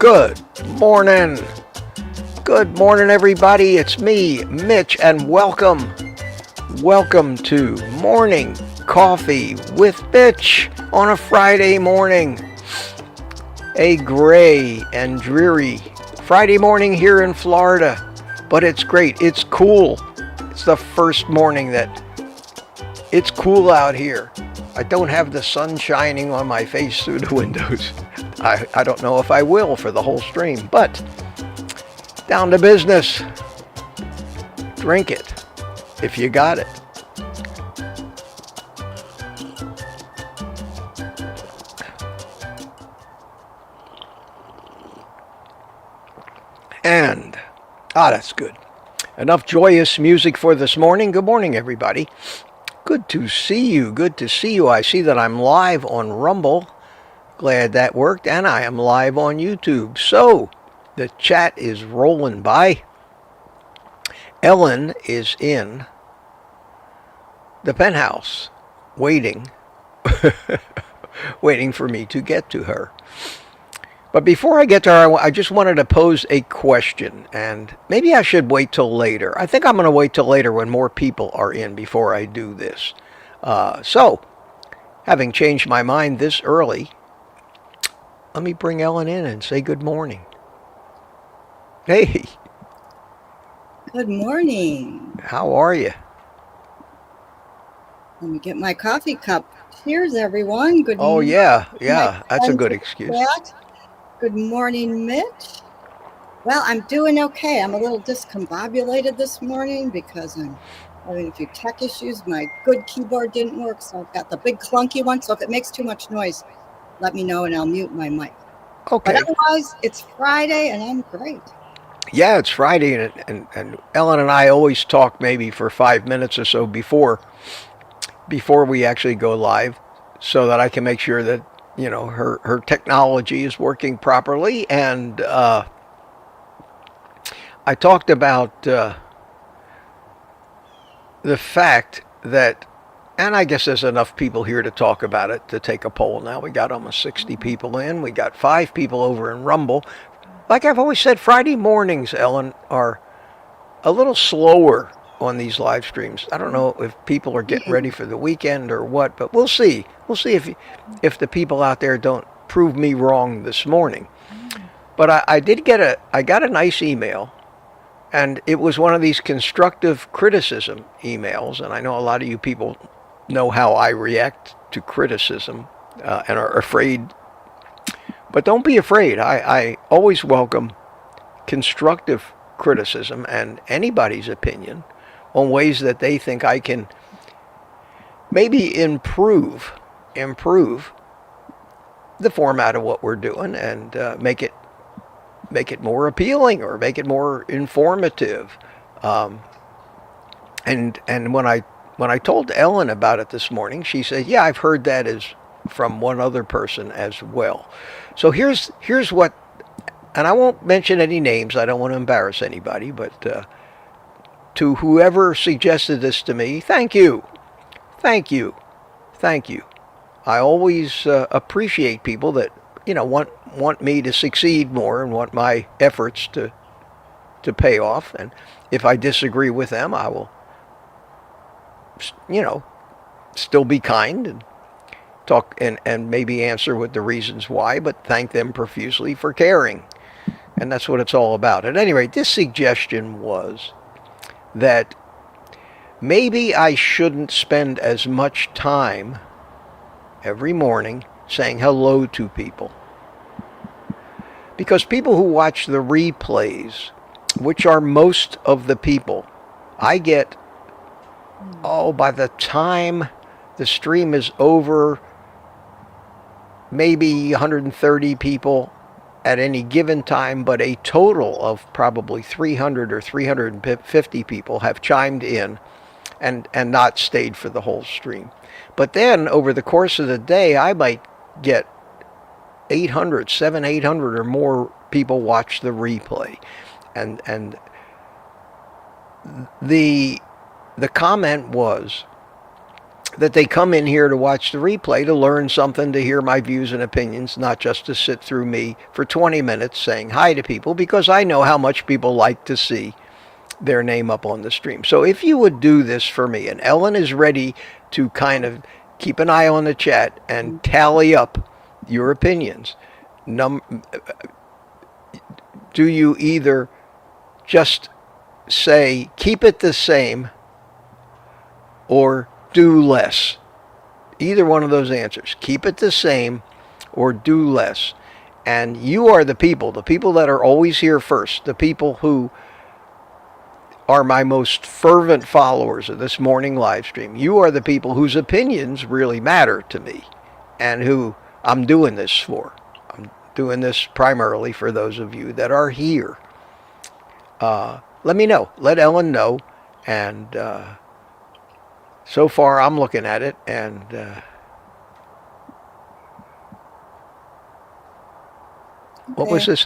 Good morning. Good morning, everybody. It's me, Mitch, and welcome. Welcome to Morning Coffee with Mitch on a Friday morning. A gray and dreary Friday morning here in Florida, but it's great. It's cool. It's the first morning that it's cool out here. I don't have the sun shining on my face through the windows. I don't know if I will for the whole stream, but down to business. Drink it if you got it. And, that's good. Enough joyous music for this morning. Good morning, everybody. Good to see you. Good to see you. I see that I'm live on Rumble. Glad that worked. And I am live on YouTube. So, the chat is rolling by. Ellen is in the penthouse, waiting, waiting for me to get to her. But before I get to her, I just wanted to pose a question, and maybe I should wait till later. I think I'm going to wait till later when more people are in before I do this. So, having changed my mind this early, let me bring Ellen in and say good morning. Hey. Good morning. How are you? Let me get my coffee cup. Cheers, everyone. Good morning. Oh, yeah. That's a good excuse. Good morning, Mitch. Well, I'm doing okay. I'm a little discombobulated this morning because I'm having a few tech issues. My good keyboard didn't work, so I've got the big clunky one. So if it makes too much noise, let me know and I'll mute my mic. Okay. But otherwise, it's Friday and I'm great. Yeah, it's Friday, and Ellen and I always talk maybe for 5 minutes or so before we actually go live, so that I can make sure that her technology is working properly. And I talked about the fact that, and I guess there's enough people here to talk about it to take a poll now. We got almost 60 people in. We got 5 people over in Rumble. Like I've always said, Friday mornings, Ellen, are a little slower on these live streams. I don't know if people are getting ready for the weekend or what, but we'll see. We'll see if the people out there don't prove me wrong this morning. But I got a nice email, and it was one of these constructive criticism emails, and I know a lot of you people know how I react to criticism and are afraid. But don't be afraid. I always welcome constructive criticism and anybody's opinion on ways that they think I can maybe improve the format of what we're doing and make it more appealing or make it more informative. And when I told Ellen about it this morning, she said, "Yeah, I've heard that as from one other person as well." So here's what, and I won't mention any names. I don't want to embarrass anybody, but to whoever suggested this to me, thank you. I always appreciate people that want me to succeed more and want my efforts to pay off. And if I disagree with them, I will, still be kind and talk and maybe answer with the reasons why, but thank them profusely for caring. And that's what it's all about. At any rate, this suggestion was that maybe I shouldn't spend as much time every morning saying hello to people. Because people who watch the replays, which are most of the people, I get, by the time the stream is over, maybe 130 people at any given time, but a total of probably 300 or 350 people have chimed in and not stayed for the whole stream. But then over the course of the day, I might get 800 or more people watch the replay. And the comment was that they come in here to watch the replay to learn something, to hear my views and opinions, not just to sit through me for 20 minutes saying hi to people, because I know how much people like to see their name up on the stream. So if you would do this for me, and Ellen is ready to kind of keep an eye on the chat and tally up your opinions. Do you either just say keep it the same or do less? Either one of those answers. Keep it the same or do less. And you are the people that are always here first, the people who are my most fervent followers of this morning live stream. You are the people whose opinions really matter to me and who I'm doing this for. I'm doing this primarily for those of you that are here. Let me know. Let Ellen know. And so far I'm looking at it, and what was this?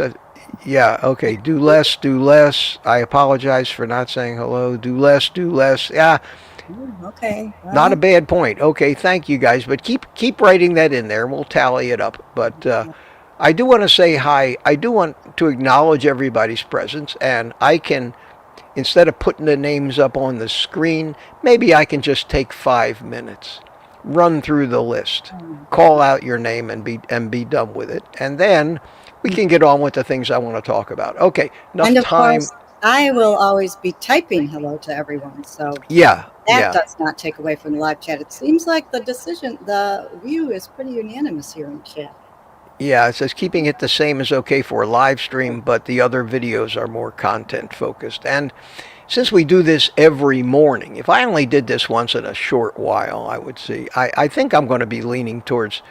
Yeah, okay. Do less, do less. I apologize for not saying hello. Do less, do less. Yeah. Okay. Well, not a bad point. Okay, thank you guys. But keep writing that in there. We'll tally it up. But I do want to say hi. I do want to acknowledge everybody's presence. And I can, instead of putting the names up on the screen, maybe I can just take 5 minutes, run through the list, call out your name, and be done with it. And then we can get on with the things I want to talk about. Okay, enough and of time. Course, I will always be typing hello to everyone. So that does not take away from the live chat. It seems like the view is pretty unanimous here in chat. Yeah, it says keeping it the same is okay for a live stream, but the other videos are more content focused. And since we do this every morning, if I only did this once in a short while, I would see. I think I'm going to be leaning towards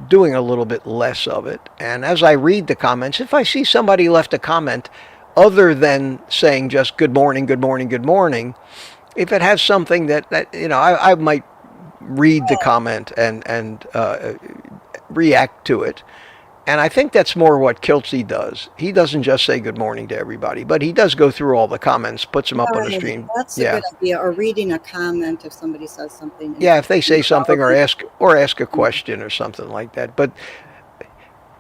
doing a little bit less of it. And as I read the comments, if I see somebody left a comment other than saying just good morning, good morning, good morning, if it has something that I might read the comment and react to it. And I think that's more what Kiltsy does. He doesn't just say good morning to everybody, but he does go through all the comments, puts them up on the stream. That's a good idea. Or reading a comment if somebody says something. Yeah, if they say something or ask a question or something like that. But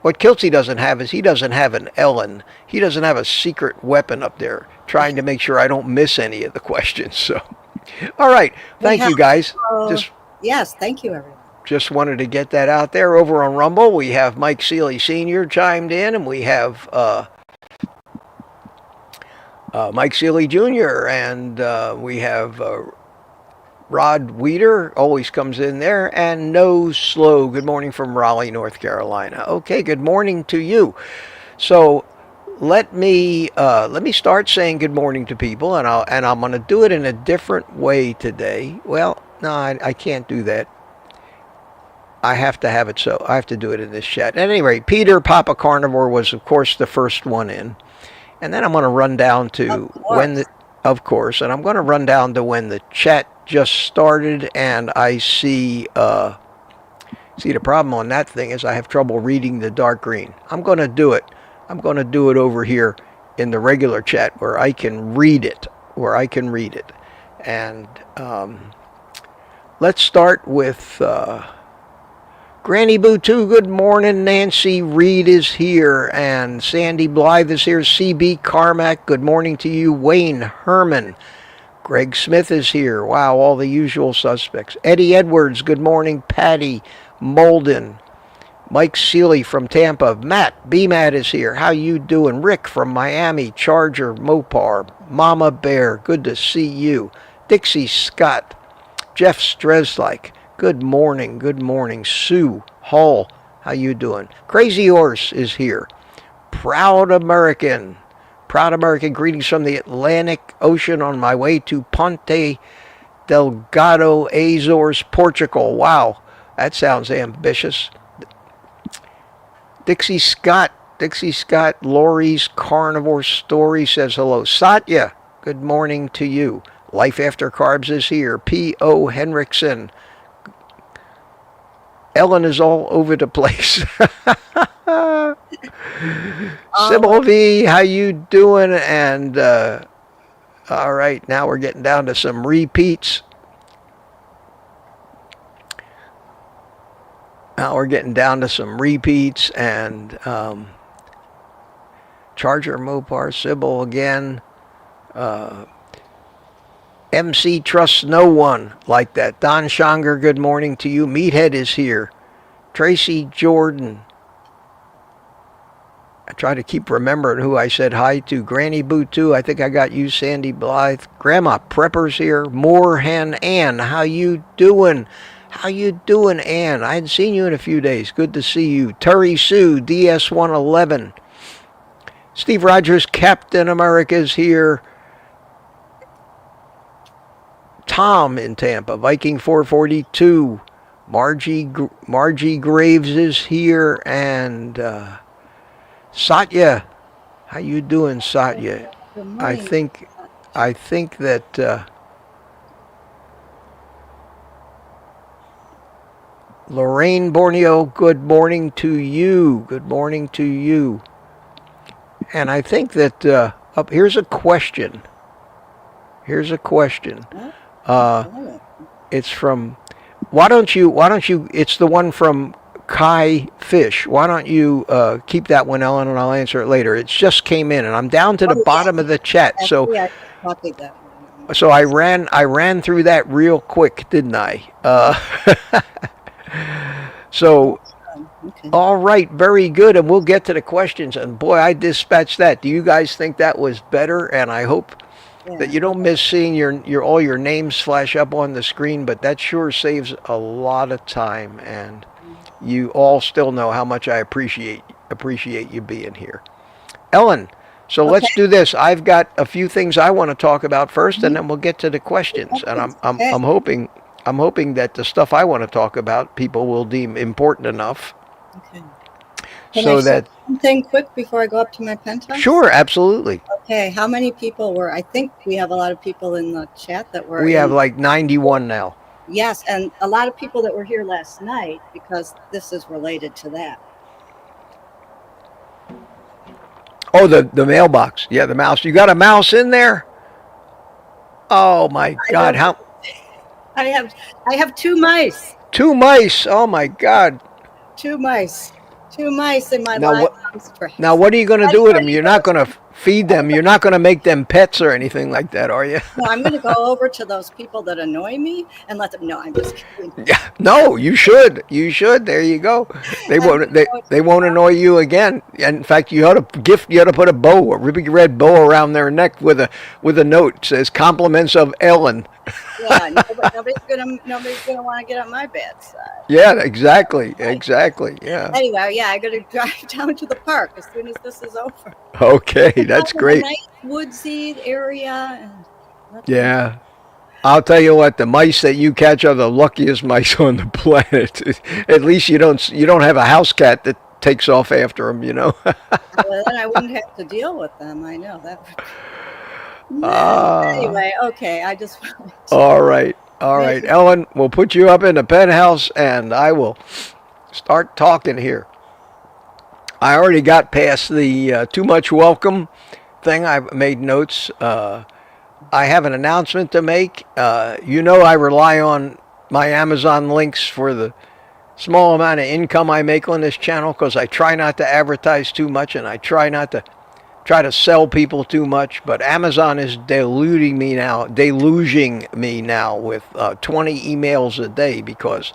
what Kiltsy doesn't have is he doesn't have an Ellen. He doesn't have a secret weapon up there trying to make sure I don't miss any of the questions. So, all right. Thank you, guys. Yes, thank you, everyone. Just wanted to get that out there. Over on Rumble, we have Mike Seeley Sr. chimed in, and we have Mike Seeley Jr., and we have Rod Weeder, always comes in there, and No Slow. Good morning from Raleigh, North Carolina. Okay, good morning to you. So let me start saying good morning to people, and I'm going to do it in a different way today. Well, no, I can't do that. I have to have it, so I have to do it in this chat. At any rate, Peter Papa Carnivore was, of course, the first one in. And then I'm going to run down to when I'm going to run down to when the chat just started, and I see the problem on that thing is I have trouble reading the dark green. I'm going to do it. I'm going to do it over here in the regular chat where I can read it, And let's start with Granny Boo 2, good morning. Nancy Reed is here, and Sandy Blythe is here. CB Carmack, good morning to you. Wayne Herman. Greg Smith is here. Wow, all the usual suspects. Eddie Edwards, good morning. Patty Molden. Mike Seeley from Tampa. Matt, B-Matt is here. How you doing? Rick from Miami. Charger Mopar. Mama Bear, good to see you. Dixie Scott. Jeff Streslike. Good morning. Good morning. Sue Hall, how you doing? Crazy Horse is here. Proud American. Greetings from the Atlantic Ocean on my way to Ponte Delgado, Azores, Portugal. Wow, that sounds ambitious. Dixie Scott, Laurie's Carnivore Story says hello. Satya, good morning to you. Life After Carbs is here. P.O. Henriksen. Ellen is all over the place. Sybil V, how you doing? And All right, now we're getting down to some repeats. And Charger Mopar, Sybil again. MC trusts no one like that. Don Schonger, good morning to you. Meathead is here. Tracy Jordan. I try to keep remembering who I said hi to. Granny Boo too. I think I got you, Sandy Blythe. Grandma Prepper's here. Moorhen Ann, how you doing? How you doing, Ann? I hadn't seen you in a few days. Good to see you. Terry Sue, DS111. Steve Rogers, Captain America's here. Tom in Tampa, Viking 442. Margie Graves is here, and Satya. How you doing, Satya? I think that Lorraine Borneo, good morning to you. Good morning to you. And I think that here's a question. It's from, why don't you, it's the one from Kai Fish. Why don't you keep that one, Ellen, and I'll answer it later. It just came in, and I'm down to the bottom of the chat. So I ran through that real quick, didn't I? So, okay. All right, very good, and we'll get to the questions. And boy, I dispatched that. Do you guys think that was better? And I hope that you don't miss seeing your all your names flash up on the screen, but that sure saves a lot of time, and you all still know how much I appreciate you being here. Ellen, so let's do this. I've got a few things I want to talk about first, and then we'll get to the questions. And I'm hoping that the stuff I want to talk about people will deem important enough. Okay. Can I say something quick before I go up to my penthouse? Sure, absolutely. Okay, how many people were? I think we have a lot of people in the chat that were. We have like 91 now. Yes, and a lot of people that were here last night, because this is related to that. Oh, the mailbox. Yeah, the mouse. You got a mouse in there? Oh my God! How? I have 2 mice. 2 mice. Oh my God. 2 mice. 2 mice in my live house. Now, what are you going to do with them? You're not going to feed them. You're not going to make them pets or anything like that, are you? No, I'm going to go over to those people that annoy me and let them know. I'm just kidding. Yeah, no, you should. You should. There you go. They won't annoy you again. And in fact, you ought to put a big red bow around their neck with a note that says "Compliments of Ellen." Yeah, nobody's gonna want to get on my bad side. Yeah, exactly. Yeah. Anyway, yeah, I'm gonna drive down to the park as soon as this is over. Okay, that's great. A nice woodsy area. Yeah. I'll tell you what, the mice that you catch are the luckiest mice on the planet. At least you don't have a house cat that takes off after them, you know. Well, then I wouldn't have to deal with them. I know that. Anyway, okay, I just. All right, Ellen, we'll put you up in the penthouse, and I will start talking here. I already got past the too much welcome thing. I've made notes. I have an announcement to make. I rely on my Amazon links for the small amount of income I make on this channel, because I try not to advertise too much, and I try not to sell people too much. But Amazon is deluging me now with 20 emails a day, because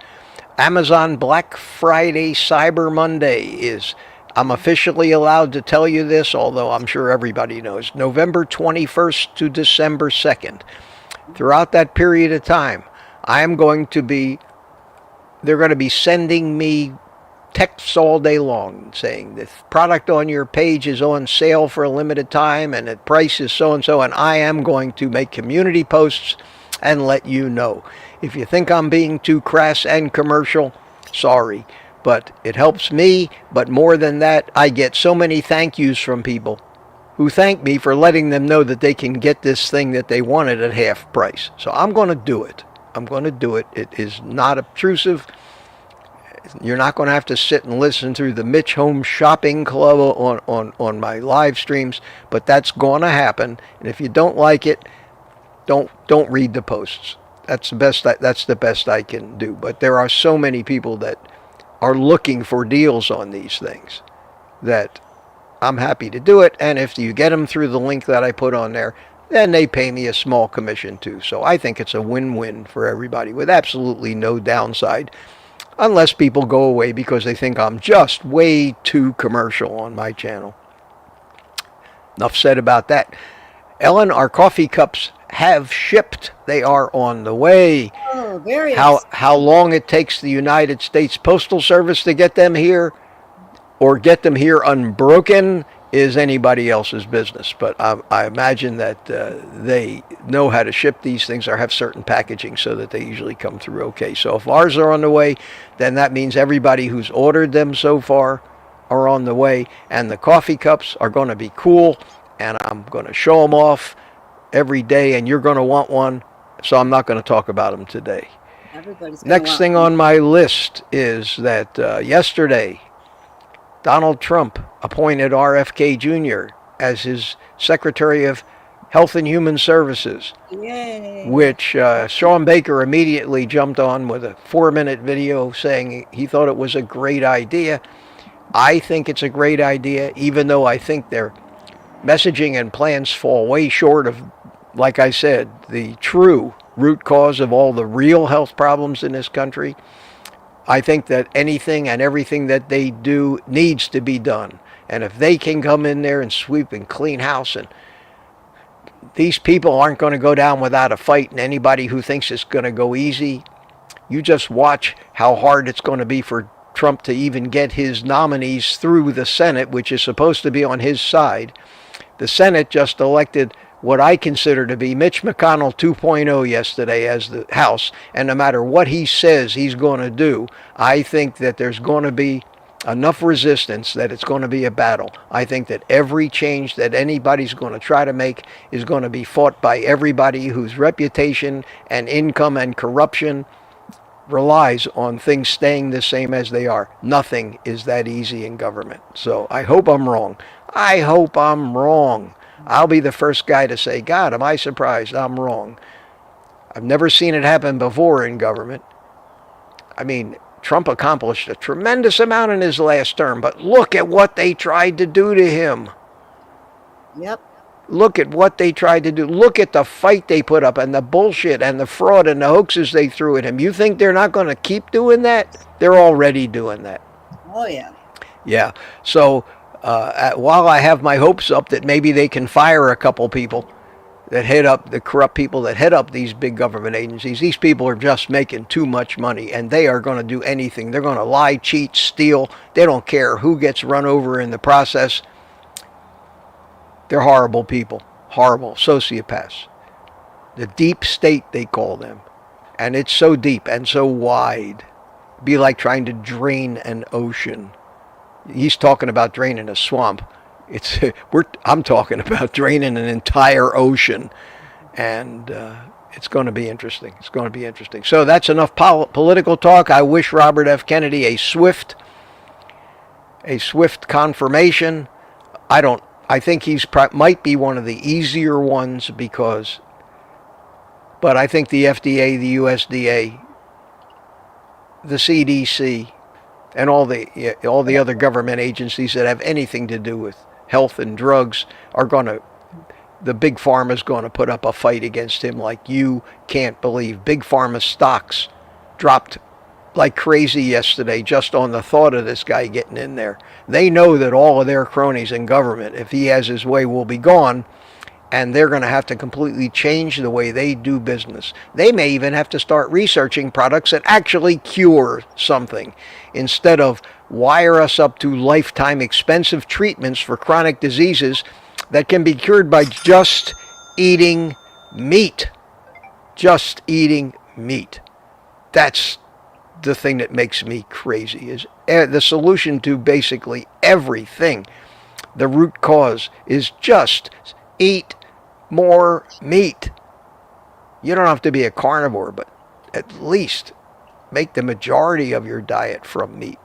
Amazon Black Friday Cyber Monday is, I'm officially allowed to tell you this, although I'm sure everybody knows, November 21st to December 2nd. Throughout that period of time, they're going to be sending me texts all day long saying the product on your page is on sale for a limited time and the price is so and so, and I am going to make community posts and let you know. If you think I'm being too crass and commercial, sorry, but it helps me. But more than that, I get so many thank yous from people who thank me for letting them know that they can get this thing that they wanted at half price. So I'm going to do it. It is not obtrusive. You're not going to have to sit and listen through the Mitch Home Shopping Club on my live streams, but that's going to happen. And if you don't like it, Don't read the posts. That's the best I can do. But there are so many people that are looking for deals on these things that I'm happy to do it. And if you get them through the link that I put on there, then they pay me a small commission too. So I think it's a win-win for everybody with absolutely no downside, unless people go away because they think I'm just way too commercial on my channel. Enough said about that. Ellen, our coffee cups have shipped. They are on the way. Oh, very How long it takes the United States Postal Service to get them here or get them here unbroken is anybody else's business. But I imagine that they know how to ship these things or have certain packaging so that they usually come through okay. So if ours are on the way, then that means everybody who's ordered them so far are on the way. And the coffee cups are going to be cool. And I'm going to show them off every day. And you're going to want one. So I'm not going to talk about them today. Next thing on my list is that yesterday, Donald Trump appointed RFK Jr. as his Secretary of Health and Human Services. Yay. Which Sean Baker immediately jumped on with a 4-minute video saying he thought it was a great idea. I think it's a great idea, even though I think their messaging and plans fall way short of, like I said, the true root cause of all the real health problems in this country. I think that anything and everything that they do needs to be done. And if they can come in there and sweep and clean house, and these people aren't going to go down without a fight, and anybody who thinks it's going to go easy, you just watch how hard it's going to be for Trump to even get his nominees through the Senate, which is supposed to be on his side. The Senate just elected what I consider to be Mitch McConnell 2.0 yesterday as the House, and no matter what he says he's going to do, I think that there's going to be enough resistance that it's going to be a battle. I think that every change that anybody's going to try to make is going to be fought by everybody whose reputation and income and corruption relies on things staying the same as they are. Nothing is that easy in government. So I hope I'm wrong. I hope I'm wrong. I'll be the first guy to say, God, am I surprised I'm wrong. I've never seen it happen before in government. I mean, Trump accomplished a tremendous amount in his last term, but look at what they tried to do to him. Yep. Look at what they tried to do. Look at the fight they put up and the bullshit and the fraud and the hoaxes they threw at him. You think they're not going to keep doing that? They're already doing that. Oh, yeah. Yeah. So while I have my hopes up that maybe they can fire a couple people that head up, the corrupt people that head up these big government agencies, these people are just making too much money, and they are going to do anything. They're going to lie, cheat, steal. They don't care who gets run over in the process. They're horrible people, horrible sociopaths. The deep state, they call them. And it's so deep and so wide. It'd be like trying to drain an ocean. He's talking about draining a swamp. I'm talking about draining an entire ocean. And it's going to be interesting. It's going to be interesting. So that's enough political talk. I wish Robert F. Kennedy a swift confirmation. I think he's might be one of the easier ones but I think the FDA, the USDA, the CDC, and all the other government agencies that have anything to do with health and drugs the big pharma's going to put up a fight against him like you can't believe. Big pharma stocks dropped like crazy yesterday just on the thought of this guy getting in there. They know that all of their cronies in government, if he has his way, will be gone, and they're going to have to completely change the way they do business. They may even have to start researching products that actually cure something instead of wire us up to lifetime expensive treatments for chronic diseases that can be cured by just eating meat. Just eating meat. That's the thing that makes me crazy, is the solution to basically everything. The root cause is just eat more meat. You don't have to be a carnivore, but at least make the majority of your diet from meat.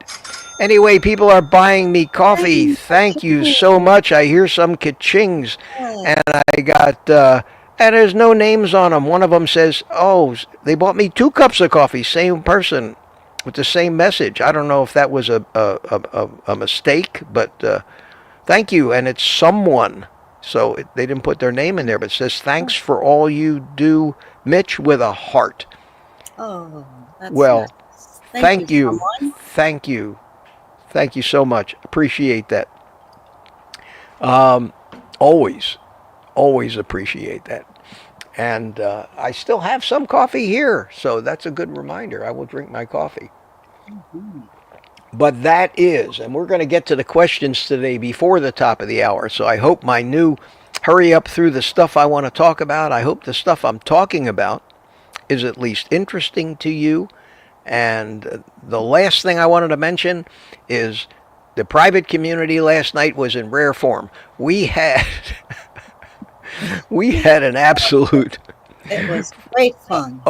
Anyway, people are buying me coffee. Thank you so much. I hear some ka-chings, and I got And there's no names on them. One of them says, "Oh, they bought me 2 cups of coffee." Same person with the same message. I don't know if that was a mistake, but thank you. And it's someone. So they didn't put their name in there, but it says, "Thanks for all you do, Mitch," with a heart. Oh, that's Well, nice. thank you. Someone. Thank you. Thank you so much. Appreciate that. Always, always appreciate that. And I still have some coffee here, so that's a good reminder. I will drink my coffee. Mhm. But that is, and we're going to get to the questions today before the top of the hour. So I hope my new hurry up through the stuff I want to talk about. I hope the stuff I'm talking about is at least interesting to you. And the last thing I wanted to mention is the private community last night was in rare form. We had we had an absolute It was great fun.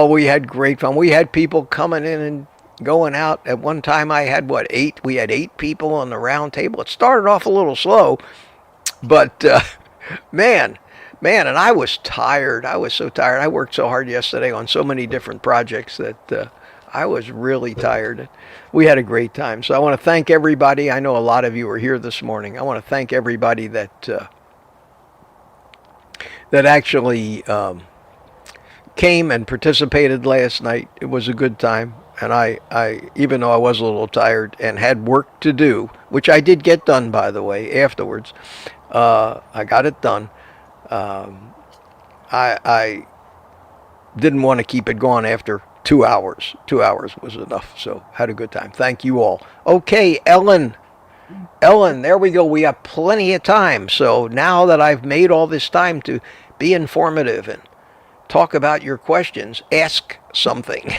we had great fun. We had people coming in and going out. At one time I had what, 8? We had 8 people on the round table. It started off a little slow, but man, and I was tired. I was so tired. I worked so hard yesterday on so many different projects that I was really tired. We had a great time. So I want to thank everybody. I know a lot of you are here this morning. I want to thank everybody that actually came and participated last night. It was a good time. And I, even though I was a little tired and had work to do, which I did get done, by the way, afterwards, I got it done. I didn't want to keep it going after 2 hours. 2 hours was enough. So had a good time. Thank you all. Okay, Ellen, there we go. We have plenty of time. So now that I've made all this time to be informative and talk about your questions, ask something.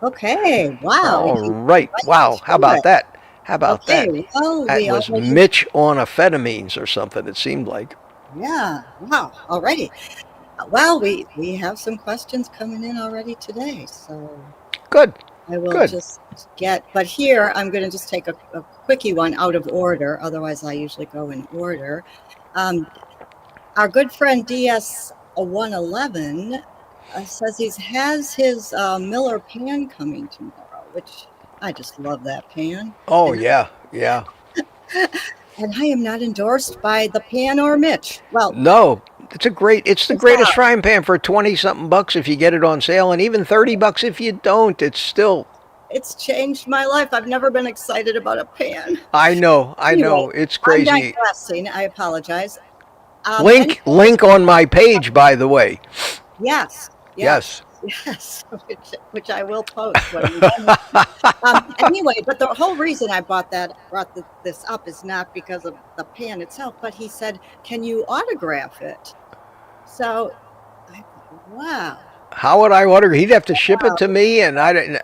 Okay. Wow. All right. Wow. How about that? How about that? Well, That we was already, Mitch on amphetamines or something, it seemed like. yeah. Wow. Already. Well, we have some questions coming in already today, so Good. I will Good. just but here I'm going to just take a quickie one out of order. Otherwise, I usually go in order. Our good friend DS111 says he has his Miller pan coming tomorrow, which I just love that pan. Oh, And, yeah. Yeah. and I am not endorsed by the pan or Mitch. Well, No, it's the it's greatest not. frying pan for 20 something bucks if you get it on sale, and even 30 bucks if you don't. It's still, It's changed my life. I've never been excited about a pan. I know. Anyway, It's I'm crazy. digressing. I apologize. Link on my page, by the way. Yes. Yes. Yes, which I will post when I'm done. Anyway, but the whole reason I brought this up is not because of the pan itself, but he said, "Can you autograph it?" So, wow. How would I order? He'd have to ship it to me, and I didn't.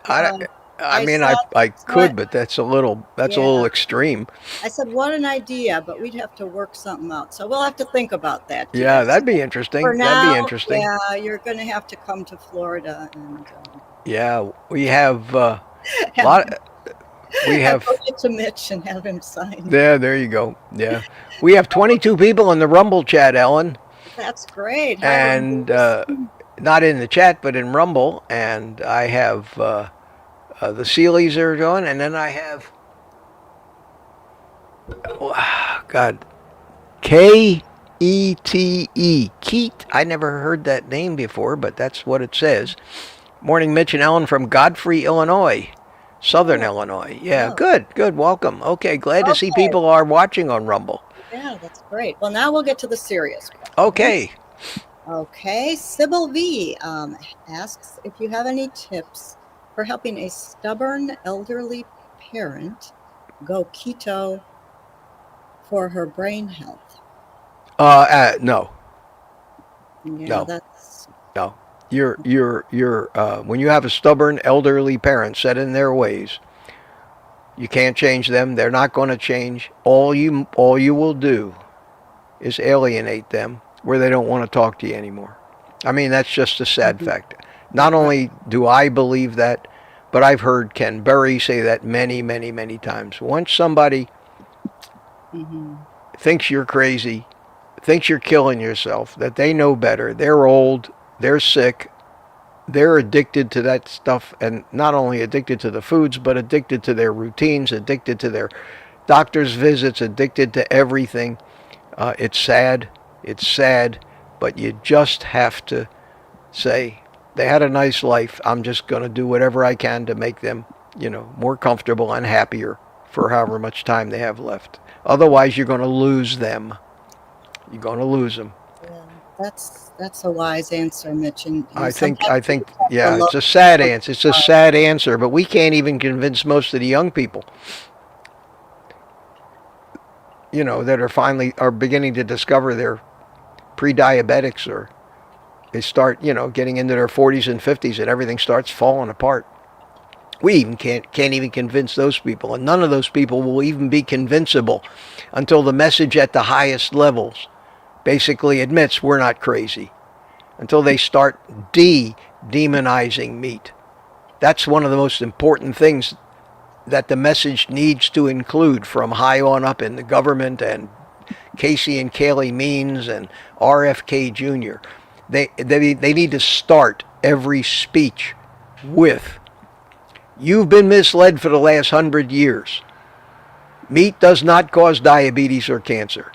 I mean, said, I could, what? but that's a little Yeah. extreme. I said, "What an idea!" But we'd have to work something out. So we'll have to think about that. Yeah, DS. that'd be interesting. For That'd now, be interesting. yeah, you're going to have to come to Florida and Yeah, we have a lot. We have. go get to Mitch and have him sign. There you go. Yeah, we have 22 people in the Rumble chat, Ellen, That's great. Hi, and not in the chat, but in Rumble. And I have the Sealies are going, and then I have God, K-E-T-E, Keat. I never heard that name before, but that's what it says. Morning, Mitch and Ellen from Godfrey, Illinois. Southern Illinois. Yeah, Oh. good. Welcome. Okay, glad to see Okay. people are watching on Rumble. Yeah, that's great. Well, now we'll get to the serious questions. Okay. Okay. Sybil V asks if you have any tips for helping a stubborn elderly parent go keto for her brain health. No. Yeah, No. that's No. You're when you have a stubborn elderly parent set in their ways, you can't change them. They're not going to change. All you will do is alienate them where they don't want to talk to you anymore. I mean, that's just a sad fact. Not only do I believe that, but I've heard Ken Berry say that many, many, many times. Once somebody thinks you're crazy, thinks you're killing yourself, that they know better, they're old, they're sick, they're addicted to that stuff, and not only addicted to the foods, but addicted to their routines, addicted to their doctor's visits, addicted to everything. It's sad. It's sad, but you just have to say, they had a nice life. I'm just going to do whatever I can to make them, more comfortable and happier for however much time they have left. Otherwise, you're going to lose them. You're going to lose them. Yeah, that's a wise answer, Mitch. And I think, yeah, it's a sad answer. It's a sad answer, but we can't even convince most of the young people, that are beginning to discover they're pre-diabetics, or they start, getting into their 40s and 50s and everything starts falling apart. We even can't even convince those people, and none of those people will even be convincible until the message at the highest levels basically admits we're not crazy, until they start demonizing meat. That's one of the most important things that the message needs to include, from high on up in the government and Casey and Kaylee Means and RFK Jr. They need to start every speech with, you've been misled for the last 100 years. Meat does not cause diabetes or cancer.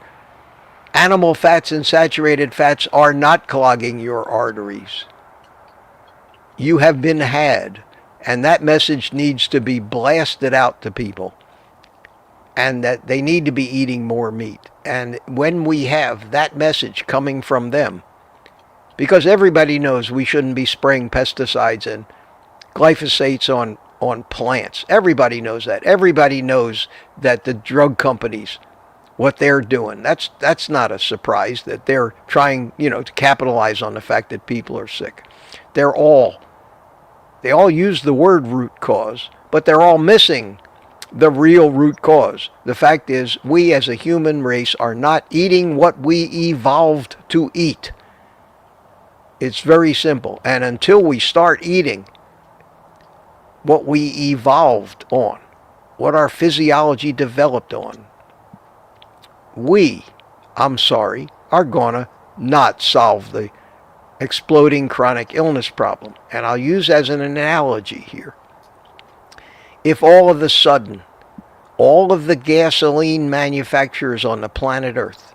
Animal fats and saturated fats are not clogging your arteries. You have been had, and that message needs to be blasted out to people, and that they need to be eating more meat. And when we have that message coming from them, because everybody knows we shouldn't be spraying pesticides and glyphosates on plants. Everybody knows that. Everybody knows that the drug companies, what they're doing, that's not a surprise, that they're trying, to capitalize on the fact that people are sick. They all use the word root cause, but they're all missing the real root cause. The fact is, we as a human race are not eating what we evolved to eat. It's very simple. And until we start eating what we evolved on, what our physiology developed on, are gonna not solve the exploding chronic illness problem. And I'll use as an analogy here, if all of a sudden all of the gasoline manufacturers on the planet Earth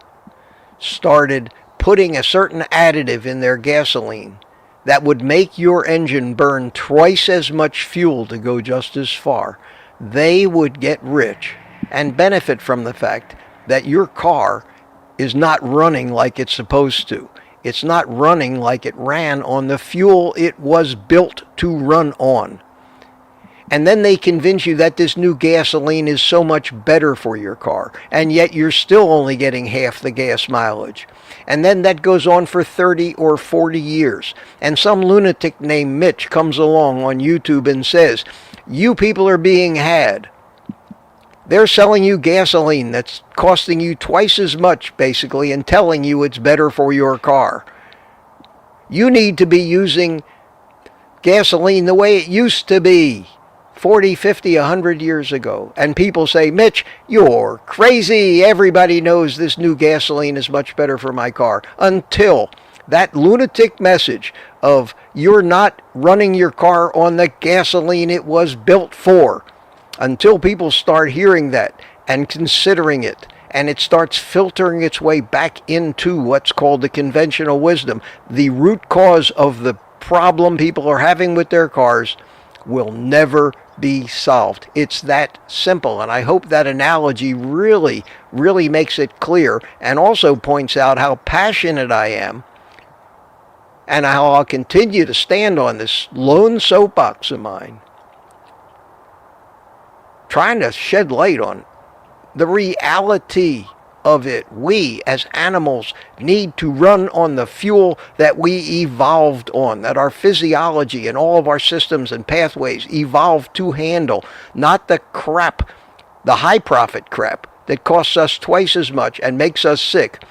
started putting a certain additive in their gasoline that would make your engine burn twice as much fuel to go just as far, they would get rich and benefit from the fact that your car is not running like it's supposed to. It's not running like it ran on the fuel it was built to run on. And then they convince you that this new gasoline is so much better for your car, and yet you're still only getting half the gas mileage. And then that goes on for 30 or 40 years. And some lunatic named Mitch comes along on YouTube and says, you people are being had. They're selling you gasoline that's costing you twice as much, basically, and telling you it's better for your car. You need to be using gasoline the way it used to be 40, 50, 100 years ago. And people say, Mitch, you're crazy. Everybody knows this new gasoline is much better for my car. Until that lunatic message of you're not running your car on the gasoline it was built for, until people start hearing that and considering it, and it starts filtering its way back into what's called the conventional wisdom, the root cause of the problem people are having with their cars will never be solved. It's that simple, and I hope that analogy really, really makes it clear, and also points out how passionate I am and how I'll continue to stand on this lone soapbox of mine, trying to shed light on the reality of it. We as animals need to run on the fuel that we evolved on, that our physiology and all of our systems and pathways evolved to handle, not the crap, the high profit crap that costs us twice as much and makes us sick,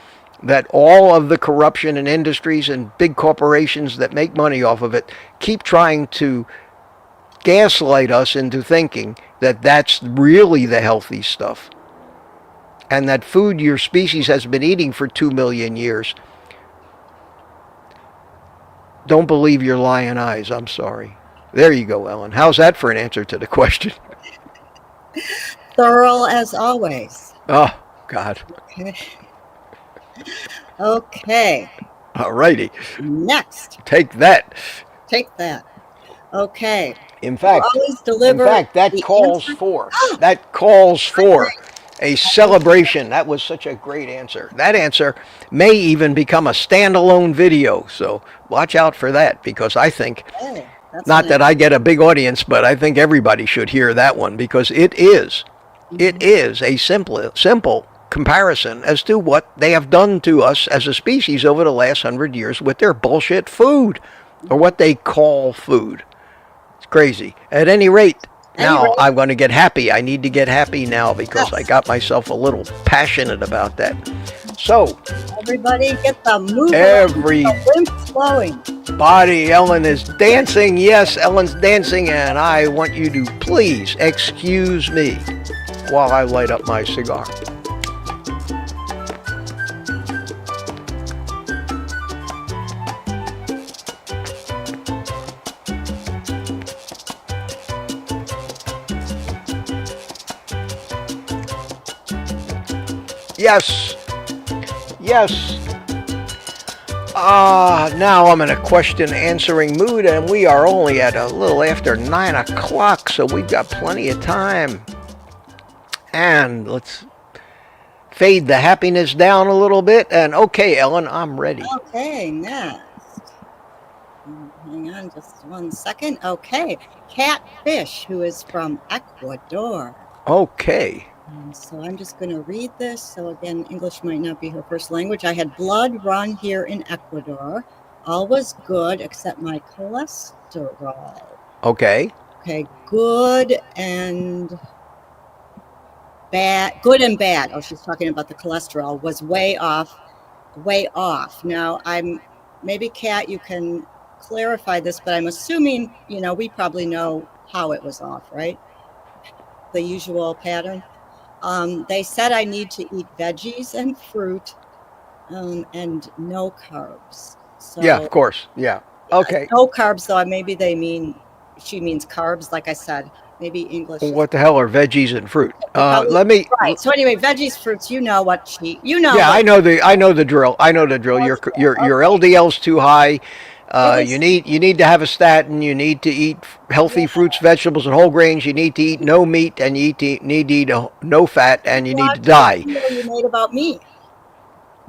that all of the corruption in industries and big corporations that make money off of it keep trying to gaslight us into thinking that that's really the healthy stuff. and that food your species has been eating for 2 million years, don't believe your lying eyes. I'm sorry. There you go, Ellen. How's that for an answer to the question? Thorough as always. Oh, God. Okay. Okay. All righty. Next. Take that. Take that. Okay. In fact, Always deliver that the calls answer. for a celebration. That was such a great answer. That answer may even become a standalone video. So watch out for that, because I think, Hey, that's not nice. that I get a big audience, but I think everybody should hear that one, because it is a simple comparison as to what they have done to us as a species over the last 100 years with their bullshit food, or what they call food. It's crazy. At any rate, now I'm going to get happy. I need to get happy now, because I got myself a little passionate about that. So, everybody get the move. Every- The lymph flowing. body, Ellen is dancing. Yes, Ellen's dancing, and I want you to please excuse me while I light up my cigar. Yes. Now I'm in a question answering mood, and we are only at a little after 9 o'clock, so we've got plenty of time. And let's fade the happiness down a little bit. And okay, Ellen, I'm ready. Okay, next. Hang on just 1 second. Okay. Catfish, who is from Ecuador. Okay. So I'm just going to read this. So again, English might not be her first language. I had blood run here in Ecuador. All was good except my cholesterol. Okay. Okay, good and bad. Good and bad. Oh, she's talking about the cholesterol was way off. Now maybe Kat, you can clarify this, but I'm assuming, we probably know how it was off, right? The usual pattern. They said I need to eat veggies and fruit, and no carbs. So, Yeah, of course. Yeah. Okay. No carbs, though. Maybe she means carbs, like I said. Maybe English. What the hell are veggies and fruit? Right. So anyway, veggies, fruits. You know what she. Yeah, I know the drill. Your LDL's too high. You need to have a statin. You need to eat healthy fruits, vegetables, and whole grains. You need to eat no meat, and you need to eat no fat, and you need to die. You made about me.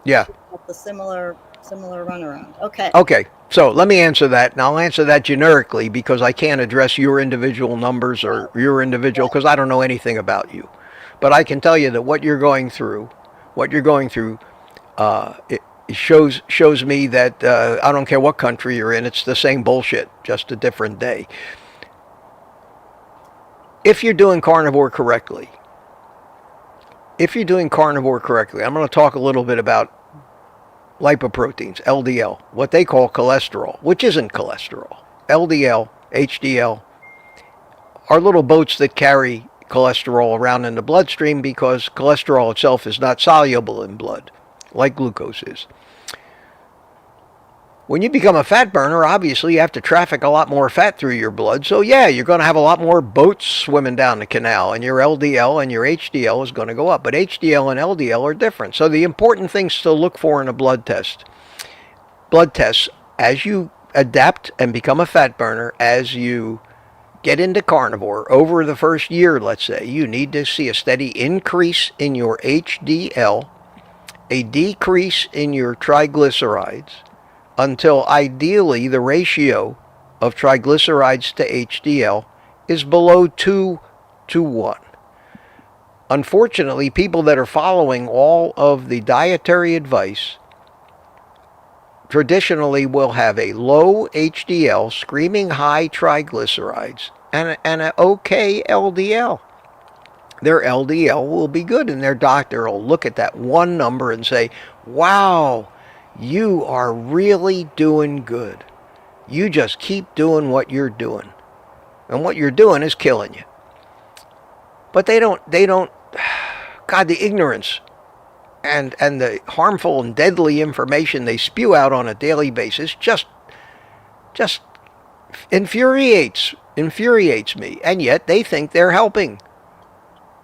Yeah. The similar runaround. Okay. Okay. So let me answer that, and I'll answer that generically, because I can't address your individual numbers or your individual, because I don't know anything about you. But I can tell you that what you're going through, it shows me that I don't care what country you're in, it's the same bullshit, just a different day. If you're doing carnivore correctly, I'm going to talk a little bit about lipoproteins, LDL, what they call cholesterol, which isn't cholesterol. LDL, HDL are little boats that carry cholesterol around in the bloodstream, because cholesterol itself is not soluble in blood like glucose is. When you become a fat burner, obviously you have to traffic a lot more fat through your blood. So yeah, you're going to have a lot more boats swimming down the canal, and your LDL and your HDL is going to go up. But HDL and LDL are different. So the important things to look for in a blood tests, as you adapt and become a fat burner, as you get into carnivore over the first year, let's say, you need to see a steady increase in your HDL, a decrease in your triglycerides, until ideally the ratio of triglycerides to HDL is below 2 to 1. Unfortunately, people that are following all of the dietary advice traditionally will have a low HDL, screaming high triglycerides, and an okay LDL. Their LDL will be good, and their doctor will look at that one number and say, wow, you are really doing good. You just keep doing what you're doing. And what you're doing is killing you. But they don't, God, the ignorance and the harmful and deadly information they spew out on a daily basis just infuriates me. And yet they think they're helping,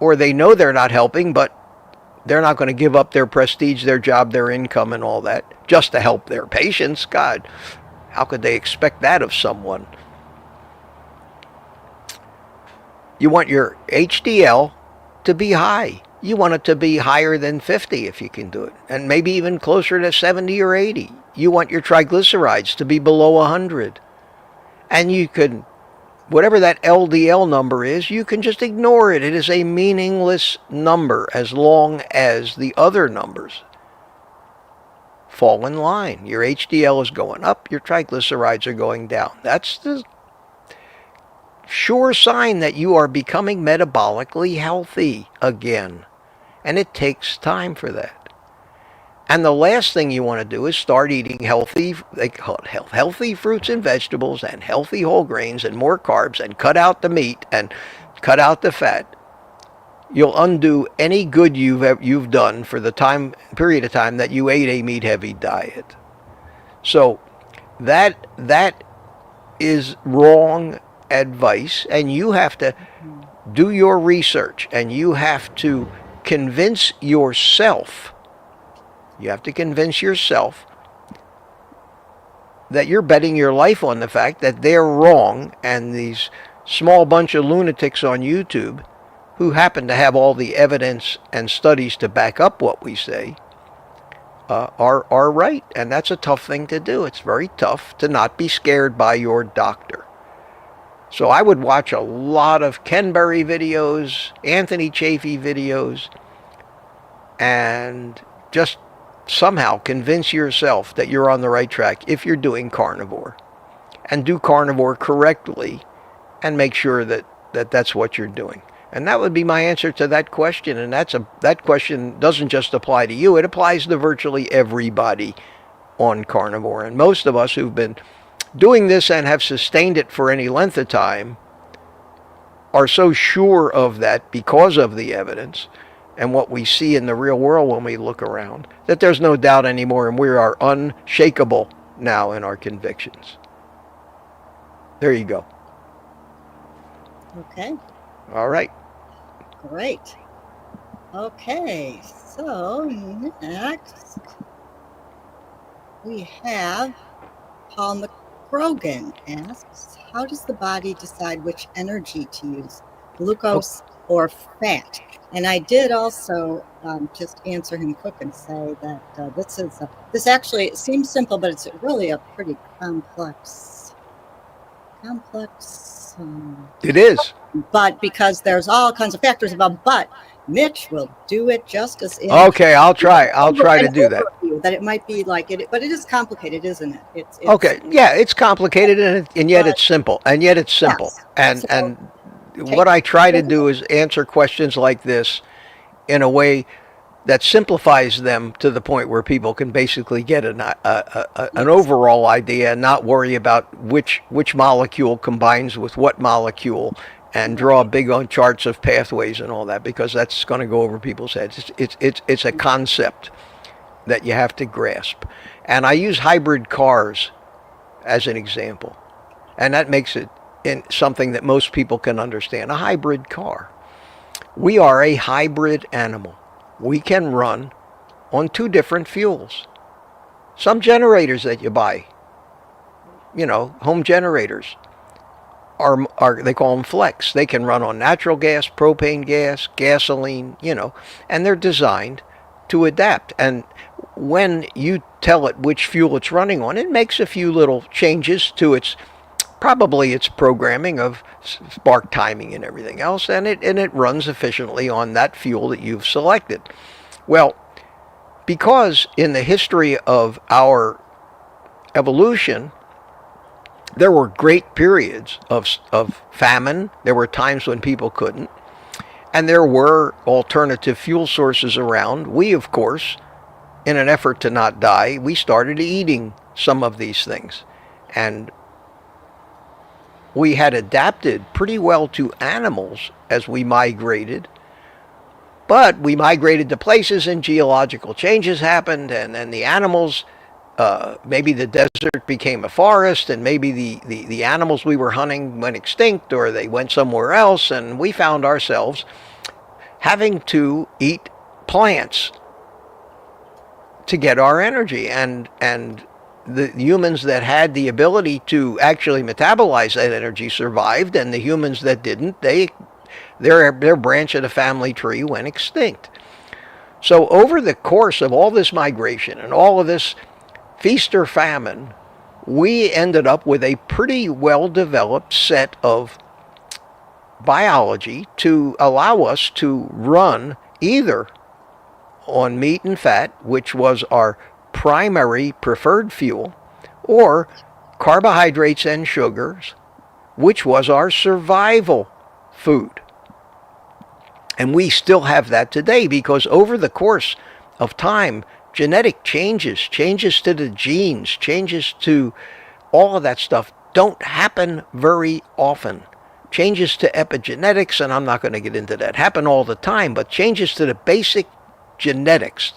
or they know they're not helping, but they're not going to give up their prestige, their job, their income, and all that just to help their patients. God, how could they expect that of someone? You want your HDL to be high. You want it to be higher than 50 if you can do it, and maybe even closer to 70 or 80. You want your triglycerides to be below 100. And you can, whatever that LDL number is, you can just ignore it. It is a meaningless number as long as the other numbers fall in line. Your HDL is going up, your triglycerides are going down. That's the sure sign that you are becoming metabolically healthy again. And it takes time for that. And the last thing you want to do is start eating healthy, they call it healthy fruits and vegetables and healthy whole grains and more carbs, and cut out the meat and cut out the fat. You'll undo any good you've done for the period of time that you ate a meat-heavy diet. So that is wrong advice, and you have to do your research, and you have to convince yourself. You have to convince yourself that you're betting your life on the fact that they're wrong, and these small bunch of lunatics on YouTube who happen to have all the evidence and studies to back up what we say are right. And that's a tough thing to do. It's very tough to not be scared by your doctor. So I would watch a lot of Ken Berry videos, Anthony Chafee videos, and just somehow convince yourself that you're on the right track if you're doing carnivore. And do carnivore correctly and make sure that that's what you're doing. And that would be my answer to that question. And that question doesn't just apply to you. It applies to virtually everybody on carnivore. And most of us who've been doing this and have sustained it for any length of time are so sure of that because of the evidence and what we see in the real world when we look around, that there's no doubt anymore, and we are unshakable now in our convictions. There you go. Okay. All right. Great. Okay, so next we have Paul McGrogan asks, how does the body decide which energy to use, glucose or fat? And I did also just answer him quick and say that this actually, it seems simple, but it's really a pretty complex. It is. But because there's all kinds of factors about, but Mitch will do it justice in. Okay, I'll try to do that. That it might be like it, but it is complicated, isn't it? It's okay, yeah, it's complicated, and yet it's simple, Yes. And what I try to do is answer questions like this in a way that simplifies them to the point where people can basically get an overall idea and not worry about which molecule combines with what molecule and draw big on charts of pathways and all that, because that's going to go over people's heads. It's a concept that you have to grasp. And I use hybrid cars as an example, and that makes it in something that most people can understand. A hybrid car. We are a hybrid animal. We can run on two different fuels. Some generators that you buy, home generators, are they call them flex. They can run on natural gas, propane gas, gasoline, and they're designed to adapt. And when you tell it which fuel it's running on, it makes a few little changes to its programming of spark timing and everything else, and it runs efficiently on that fuel that you've selected. Well, because in the history of our evolution, there were great periods of famine. There were times when people couldn't, and there were alternative fuel sources around. We, of course, in an effort to not die, we started eating some of these things, and we had adapted pretty well to animals as we migrated But we migrated to places and geological changes happened, and then the animals, maybe the desert became a forest, and maybe the animals we were hunting went extinct, or they went somewhere else, and we found ourselves having to eat plants to get our energy. And the humans that had the ability to actually metabolize that energy survived, and the humans that didn't, their branch of the family tree went extinct. So over the course of all this migration and all of this feast or famine, we ended up with a pretty well-developed set of biology to allow us to run either on meat and fat, which was our primary preferred fuel, or carbohydrates and sugars, which was our survival food. And we still have that today, because over the course of time, genetic changes to the genes, changes to all of that stuff don't happen very often. Changes to epigenetics, and I'm not going to get into that, happen all the time, but changes to the basic genetics,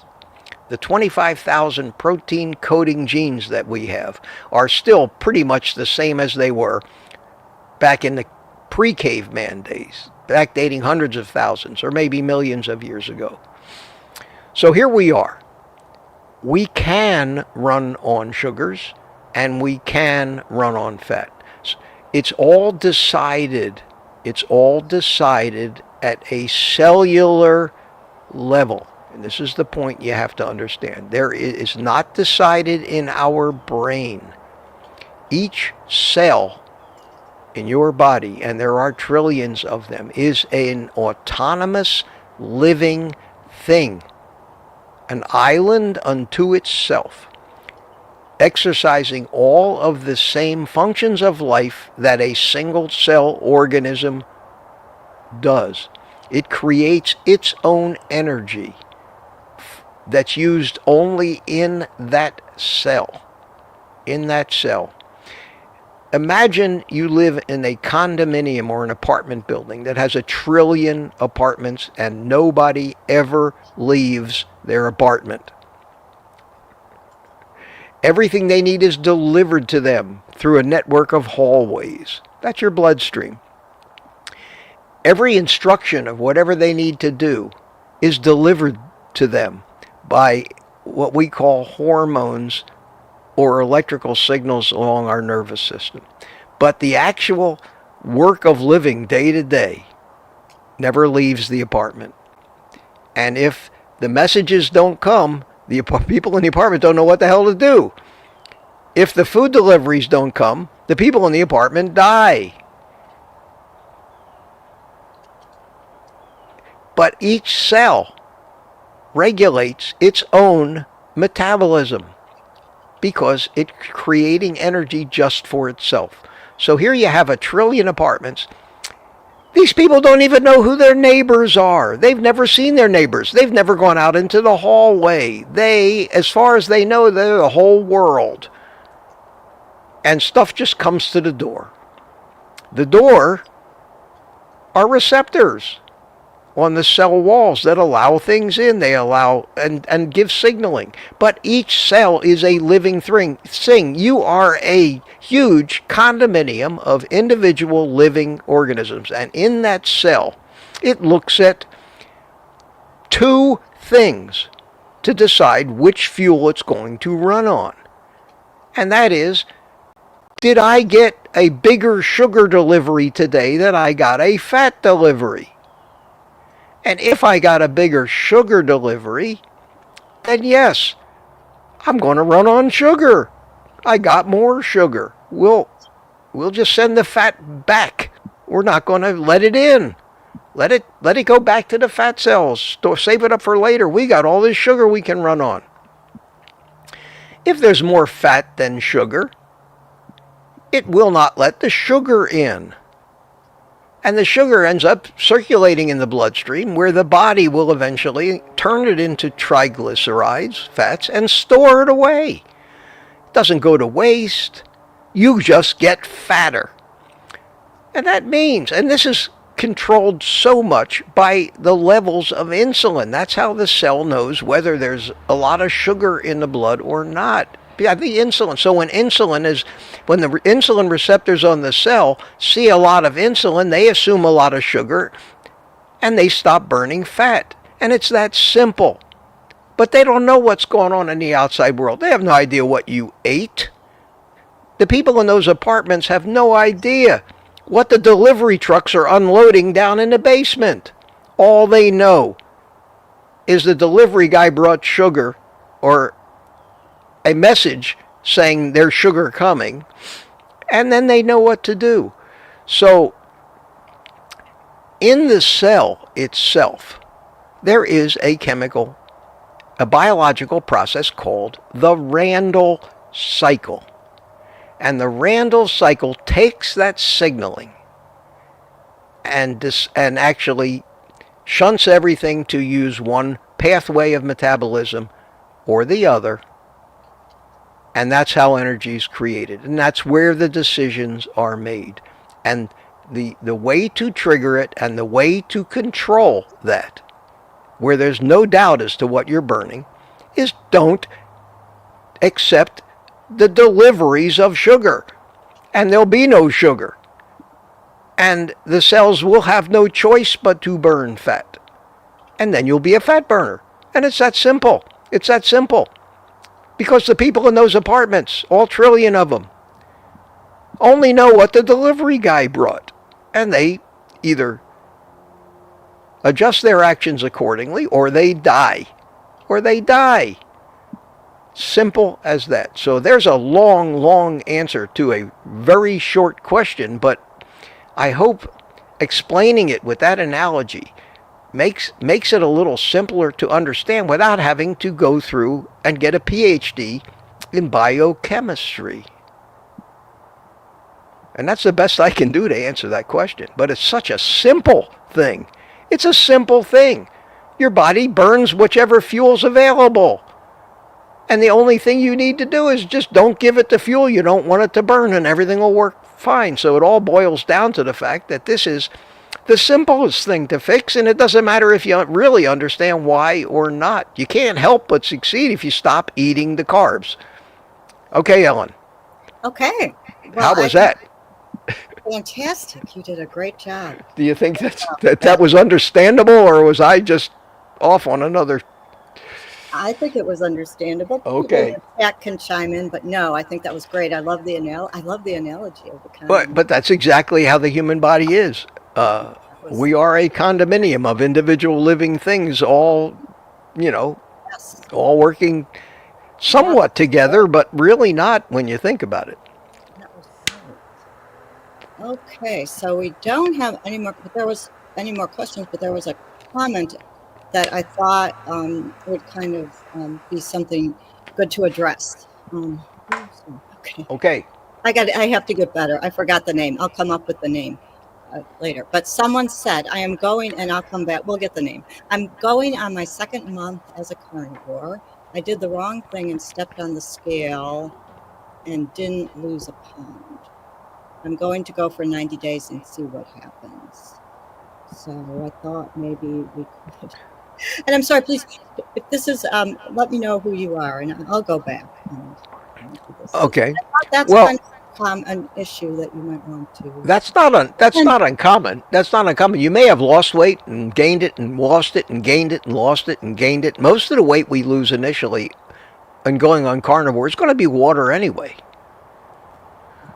the 25,000 protein coding genes that we have, are still pretty much the same as they were back in the pre-caveman days, backdating hundreds of thousands or maybe millions of years ago. So here we are. We can run on sugars and we can run on fat. It's all decided at a cellular level. And this is the point you have to understand. There is not decided in our brain. Each cell in your body, and there are trillions of them, is an autonomous living thing, an island unto itself, exercising all of the same functions of life that a single cell organism does. It creates its own energy that's used only in that cell. Imagine you live in a condominium or an apartment building that has 1 trillion apartments and nobody ever leaves their apartment. Everything they need is delivered to them through a network of hallways. That's your bloodstream. Every instruction of whatever they need to do is delivered to them by what we call hormones or electrical signals along our nervous system. But the actual work of living day to day never leaves the apartment. And if the messages don't come, the people in the apartment don't know what the hell to do. If the food deliveries don't come, the people in the apartment die. But each cell regulates its own metabolism because it's creating energy just for itself. So here you have 1 trillion apartments. These people don't even know who their neighbors are. They've never seen their neighbors. They've never gone out into the hallway. They, as far as they know, they're the whole world. And stuff just comes to the door. The door are receptors on the cell walls that allow things in. They allow and give signaling. But each cell is a living thing. You are a huge condominium of individual living organisms. And in that cell, it looks at 2 things to decide which fuel it's going to run on. And that is, did I get a bigger sugar delivery today than I got a fat delivery? And if I got a bigger sugar delivery, then yes, I'm going to run on sugar. I got more sugar. We'll just send the fat back. We're not going to let it in. Let it go back to the fat cells. Save it up for later. We got all this sugar we can run on. If there's more fat than sugar, it will not let the sugar in. And the sugar ends up circulating in the bloodstream, where the body will eventually turn it into triglycerides, fats, and store it away. It doesn't go to waste. You just get fatter. And that means, and this is controlled so much by the levels of insulin. That's how the cell knows whether there's a lot of sugar in the blood or not. Yeah, the insulin. So when the insulin receptors on the cell see a lot of insulin, they assume a lot of sugar, and they stop burning fat. And it's that simple. But they don't know what's going on in the outside world. They have no idea what you ate. The people in those apartments have no idea what the delivery trucks are unloading down in the basement. All they know is the delivery guy brought sugar, or a message saying there's sugar coming, and then they know what to do. So in the cell itself, there is a biological process called the Randle cycle. And the Randle cycle takes that signaling and actually shunts everything to use one pathway of metabolism or the other. And that's how energy is created. And that's where the decisions are made. And the way to trigger it and the way to control that, where there's no doubt as to what you're burning, is don't accept the deliveries of sugar. And there'll be no sugar. And the cells will have no choice but to burn fat. And then you'll be a fat burner. And it's that simple. It's that simple. Because the people in those apartments, all trillion of them, only know what the delivery guy brought. And they either adjust their actions accordingly, or they die. Or they die. Simple as that. So there's a long, long answer to a very short question, but I hope explaining it with that analogy makes it a little simpler to understand without having to go through and get a PhD in biochemistry. And that's the best I can do to answer that question. But it's such a simple thing. It's a simple thing. Your body burns whichever fuel's available. And the only thing you need to do is just don't give it the fuel you don't want it to burn, and everything will work fine. So it all boils down to the fact that this is the simplest thing to fix, and it doesn't matter if you really understand why or not. You can't help but succeed if you stop eating the carbs. Okay, Ellen. Okay. Well, how was that? Fantastic. You did a great job. Do you think that was understandable, or was I just off on another? I think it was understandable. Okay. Jack can chime in, but no, I think that was great. I love the analogy of the condom. But that's exactly how the human body is. We are a condominium of individual living things, all, yes, all working somewhat together, but really not when you think about it. That was great. Okay, so we don't have any more, but there was any more questions, but there was a comment that I thought would kind of be something good to address. Okay. I have to get better. I forgot the name. I'll come up with the name later. But someone said, I am going, and I'll come back. We'll get the name. I'm going on my second month as a carnivore. I did the wrong thing and stepped on the scale and didn't lose a pound. I'm going to go for 90 days and see what happens. So I thought maybe we could. And I'm sorry, please, if this is, let me know who you are, and I'll go back. Okay. That's kind of an issue that you might want to. That's not uncommon. That's not uncommon. You may have lost weight and gained it and lost it and gained it and lost it and gained it. Most of the weight we lose initially and going on carnivore is going to be water anyway.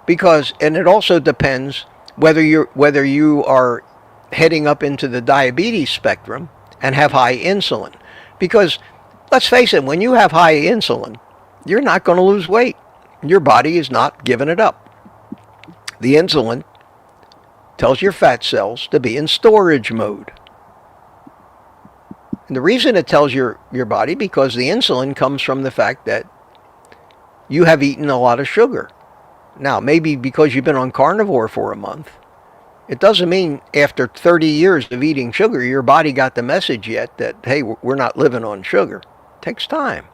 And it also depends whether you are heading up into the diabetes spectrum and have high insulin. Because let's face it, when you have high insulin, you're not going to lose weight. Your body is not giving it up. The insulin tells your fat cells to be in storage mode. And the reason it tells your body, because the insulin comes from the fact that you have eaten a lot of sugar. Now, maybe because you've been on carnivore for a month, it doesn't mean after 30 years of eating sugar, your body got the message yet that, hey, we're not living on sugar. It takes time.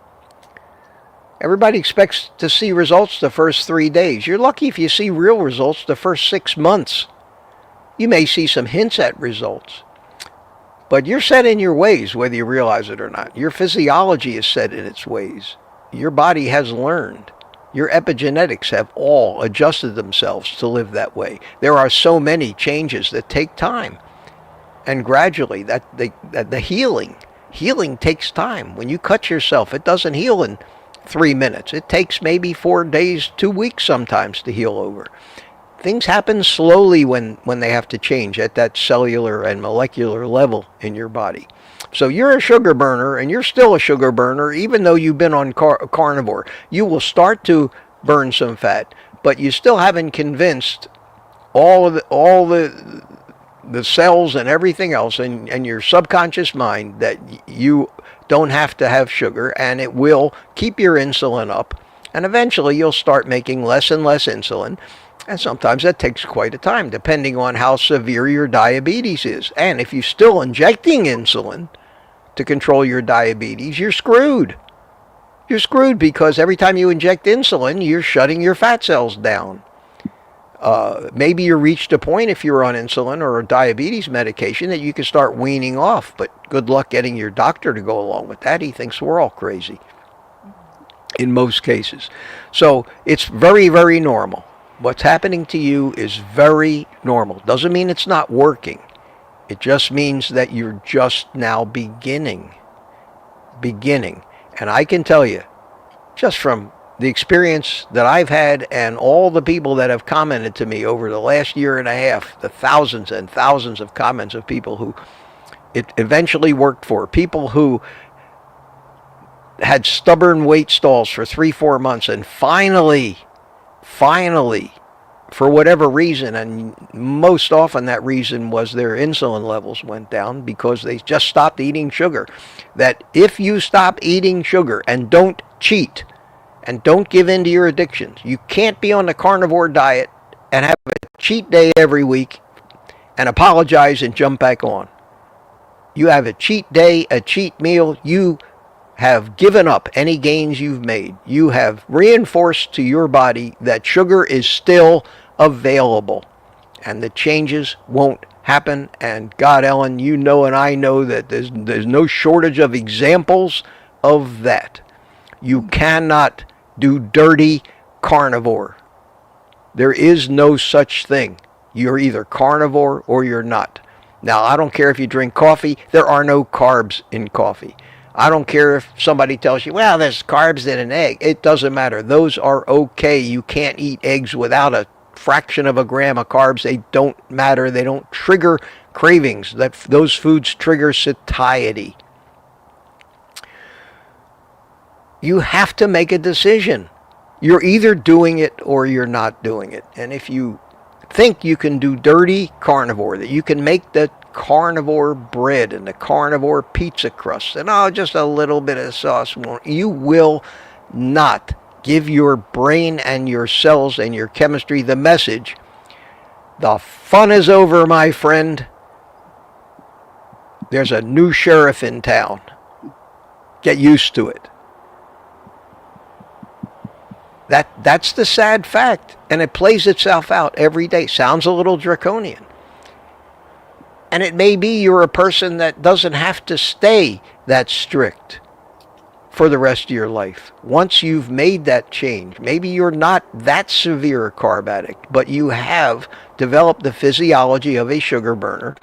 Everybody expects to see results the first 3 days. You're lucky if you see real results the first 6 months. You may see some hints at results. But you're set in your ways, whether you realize it or not. Your physiology is set in its ways. Your body has learned. Your epigenetics have all adjusted themselves to live that way. There are so many changes that take time. And gradually, the healing takes time. When you cut yourself, it doesn't heal in 3 minutes. It takes maybe 4 days, 2 weeks sometimes to heal over. Things happen slowly when they have to change at that cellular and molecular level in your body. So you're a sugar burner, and you're still a sugar burner, even though you've been on carnivore. You will start to burn some fat, but you still haven't convinced all the cells and everything else and your subconscious mind that you don't have to have sugar, and it will keep your insulin up, and eventually you'll start making less and less insulin. And sometimes that takes quite a time, depending on how severe your diabetes is. And if you're still injecting insulin to control your diabetes, you're screwed. You're screwed because every time you inject insulin, you're shutting your fat cells down. Maybe you reached a point, if you're on insulin or a diabetes medication, that you can start weaning off. But good luck getting your doctor to go along with that. He thinks we're all crazy in most cases. So it's very, very normal. What's happening to you is very normal. Doesn't mean it's not working. It just means that you're just now beginning. And I can tell you, just from the experience that I've had and all the people that have commented to me over the last year and a half, the thousands and thousands of comments of people who it eventually worked for, people who had stubborn weight stalls for 3-4 months and finally, for whatever reason, and most often that reason was their insulin levels went down because they just stopped eating sugar. That if you stop eating sugar and don't cheat and don't give in to your addictions, you can't be on the carnivore diet and have a cheat day every week and apologize and jump back on. You have a cheat day, a cheat meal, you have given up any gains you've made. You have reinforced to your body that sugar is still available and the changes won't happen. And God, Ellen, you know and I know that there's no shortage of examples of that. You cannot do dirty carnivore. There is no such thing. You're either carnivore or you're not. Now, I don't care if you drink coffee. There are no carbs in coffee. I don't care if somebody tells you, well, there's carbs in an egg. It doesn't matter. Those are okay. You can't eat eggs without a fraction of a gram of carbs. They don't matter. They don't trigger cravings. Those foods trigger satiety. You have to make a decision. You're either doing it or you're not doing it. And if you think you can do dirty carnivore, that you can make the carnivore bread and the carnivore pizza crust and just a little bit of sauce, you will not give your brain and your cells and your chemistry the message, the fun is over, my friend. There's a new sheriff in town. Get used to it. That's the sad fact, and it plays itself out every day. Sounds a little draconian. And it may be you're a person that doesn't have to stay that strict for the rest of your life. Once you've made that change, maybe you're not that severe a carb addict, but you have developed the physiology of a sugar burner,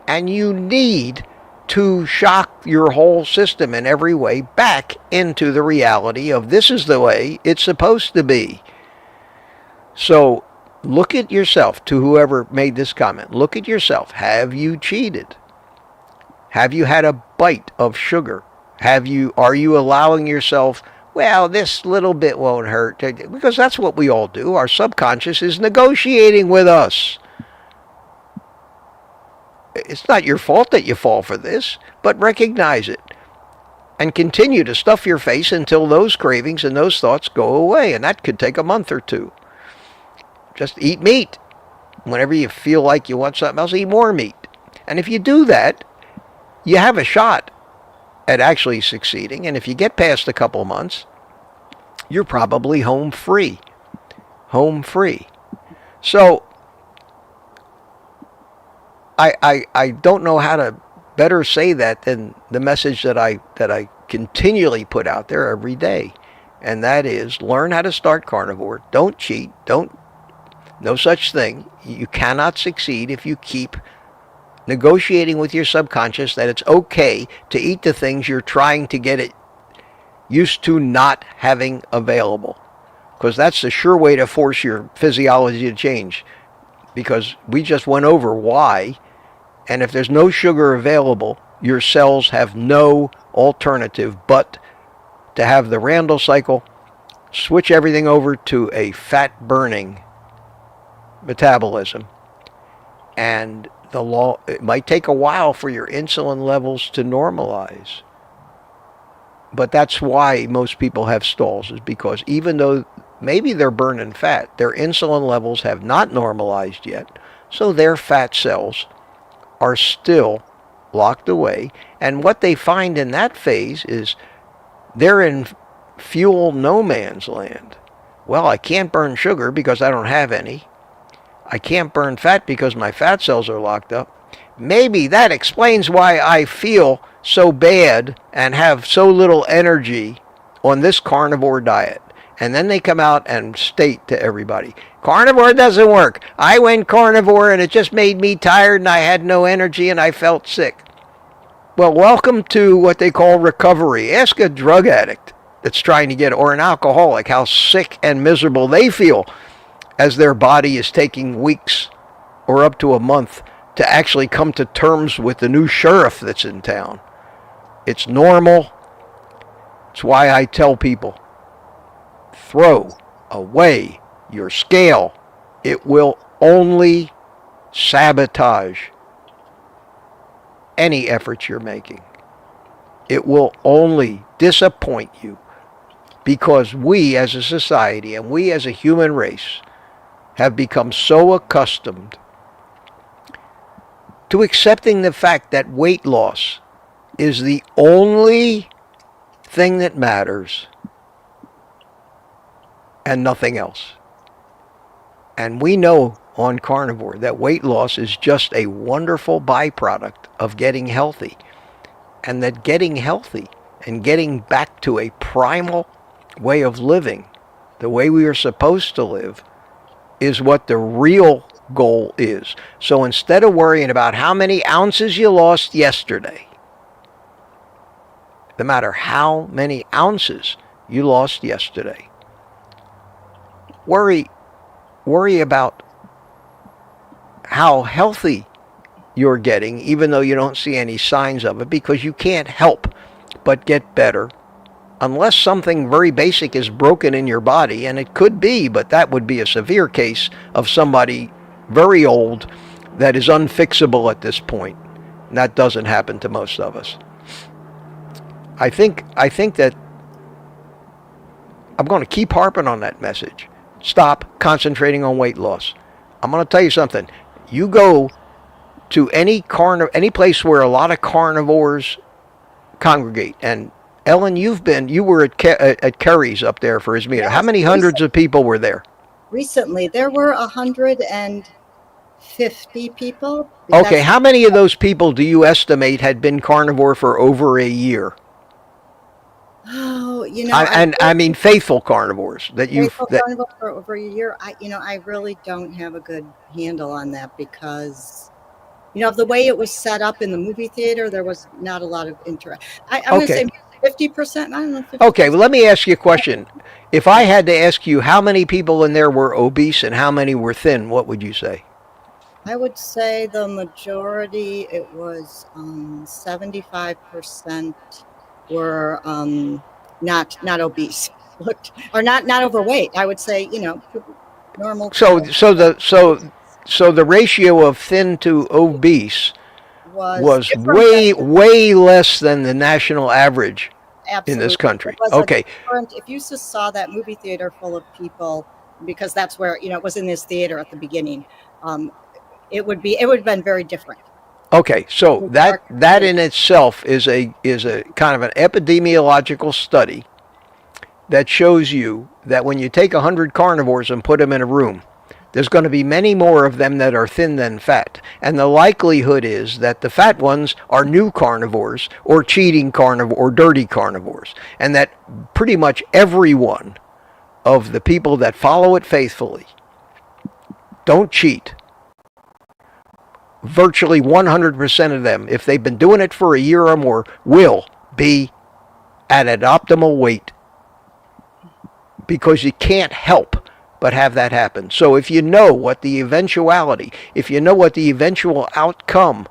and you need to shock your whole system in every way back into the reality of this is the way it's supposed to be. So look at yourself, to whoever made this comment. Look at yourself. Have you cheated? Have you had a bite of sugar? Are you allowing yourself, well, this little bit won't hurt? Because that's what we all do. Our subconscious is negotiating with us. It's not your fault that you fall for this, but recognize it and continue to stuff your face until those cravings and those thoughts go away. And that could take a month or two. Just eat meat. Whenever you feel like you want something else, eat more meat. And if you do that, you have a shot at actually succeeding. And if you get past a couple months, you're probably home free. Home free. So I don't know how to better say that than the message that I continually put out there every day. And that is, learn how to start carnivore. Don't cheat. No such thing. You cannot succeed if you keep negotiating with your subconscious that it's okay to eat the things you're trying to get it used to not having available. Because that's the sure way to force your physiology to change. Because we just went over why. And if there's no sugar available, your cells have no alternative but to have the Randall cycle, switch everything over to a fat burning metabolism. And it might take a while for your insulin levels to normalize. But that's why most people have stalls, is because even though maybe they're burning fat, their insulin levels have not normalized yet, so their fat cells are still locked away. And what they find in that phase is they're in fuel no man's land. Well, I can't burn sugar because I don't have any. I can't burn fat because my fat cells are locked up. Maybe that explains why I feel so bad and have so little energy on this carnivore diet. And then they come out and state to everybody, carnivore doesn't work. I went carnivore and it just made me tired and I had no energy and I felt sick. Well, welcome to what they call recovery. Ask a drug addict that's trying to get, or an alcoholic, how sick and miserable they feel as their body is taking weeks or up to a month to actually come to terms with the new sheriff that's in town. It's normal. It's why I tell people, throw away your scale. It will only sabotage any efforts you're making. It will only disappoint you, because we as a society and we as a human race have become so accustomed to accepting the fact that weight loss is the only thing that matters and nothing else. And we know on carnivore that weight loss is just a wonderful byproduct of getting healthy. And that getting healthy and getting back to a primal way of living, the way we are supposed to live, is what the real goal is. So instead of worrying about how many ounces you lost yesterday, no matter how many ounces you lost yesterday, worry about how healthy you're getting, even though you don't see any signs of it, because you can't help but get better unless something very basic is broken in your body, and it could be, but that would be a severe case of somebody very old that is unfixable at this point. And that doesn't happen to most of us. I think that I'm going to keep harping on that message. Stop concentrating on weight loss. I'm going to tell you something. You go to any place where a lot of carnivores congregate, and Ellen, you were at Kerry's up there for his meeting. Yes, how many hundreds of people were there? Recently, there were 150 people. Okay, how many of those people do you estimate had been carnivore for over a year? Oh, I mean faithful carnivores that you've carnivore for over a year. I really don't have a good handle on that, because of the way it was set up in the movie theater, there was not a lot of interest. I'm going to say 50%. I don't know. 50%. Okay, well, let me ask you a question. If I had to ask you how many people in there were obese and how many were thin, what would you say? I would say the majority, it was 75% were not obese, or not overweight. I would say, normal. So the ratio of thin to obese was way less than the national average. Absolutely. In this country. Okay. If you just saw that movie theater full of people, because that's where, it was in this theater at the beginning, it would have been very different. Okay, so that in itself is a kind of an epidemiological study that shows you that when you take 100 carnivores and put them in a room, There's going to be many more of them that are thin than fat. And the likelihood is that the fat ones are new carnivores or cheating carnivore or dirty carnivores. And that pretty much every one of the people that follow it faithfully don't cheat. Virtually 100% of them, if they've been doing it for a year or more, will be at an optimal weight, because you can't help but have that happen. So if you know what the eventuality, if you know what the eventual outcome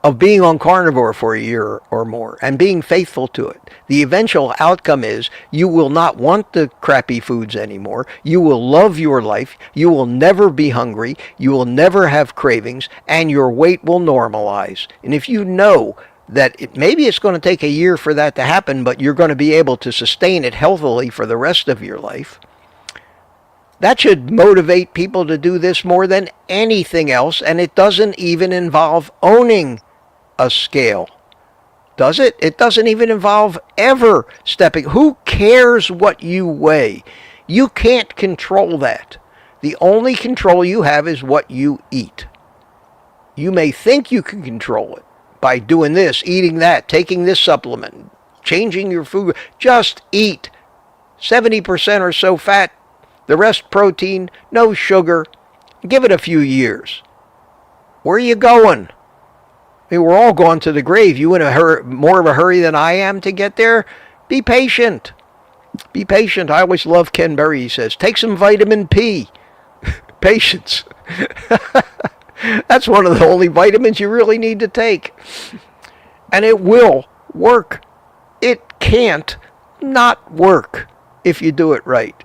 of being on carnivore for a year or more and being faithful to it, the eventual outcome is you will not want the crappy foods anymore. You will love your life. You will never be hungry. You will never have cravings, and your weight will normalize. And if you know that maybe it's going to take a year for that to happen, but you're going to be able to sustain it healthily for the rest of your life, that should motivate people to do this more than anything else. And it doesn't even involve owning a scale, does it? It doesn't even involve ever stepping. Who cares what you weigh? You can't control that. The only control you have is what you eat. You may think you can control it by doing this, eating that, taking this supplement, changing your food. Just eat 70% or so fat, the rest protein, no sugar. Give it a few years. Where are you going? I mean, we're all going to the grave. You in a hurry, more of a hurry than I am to get there? Be patient. Be patient. I always love Ken Berry. He says, take some vitamin P. Patience. That's one of the only vitamins you really need to take. And it will work. It can't not work if you do it right,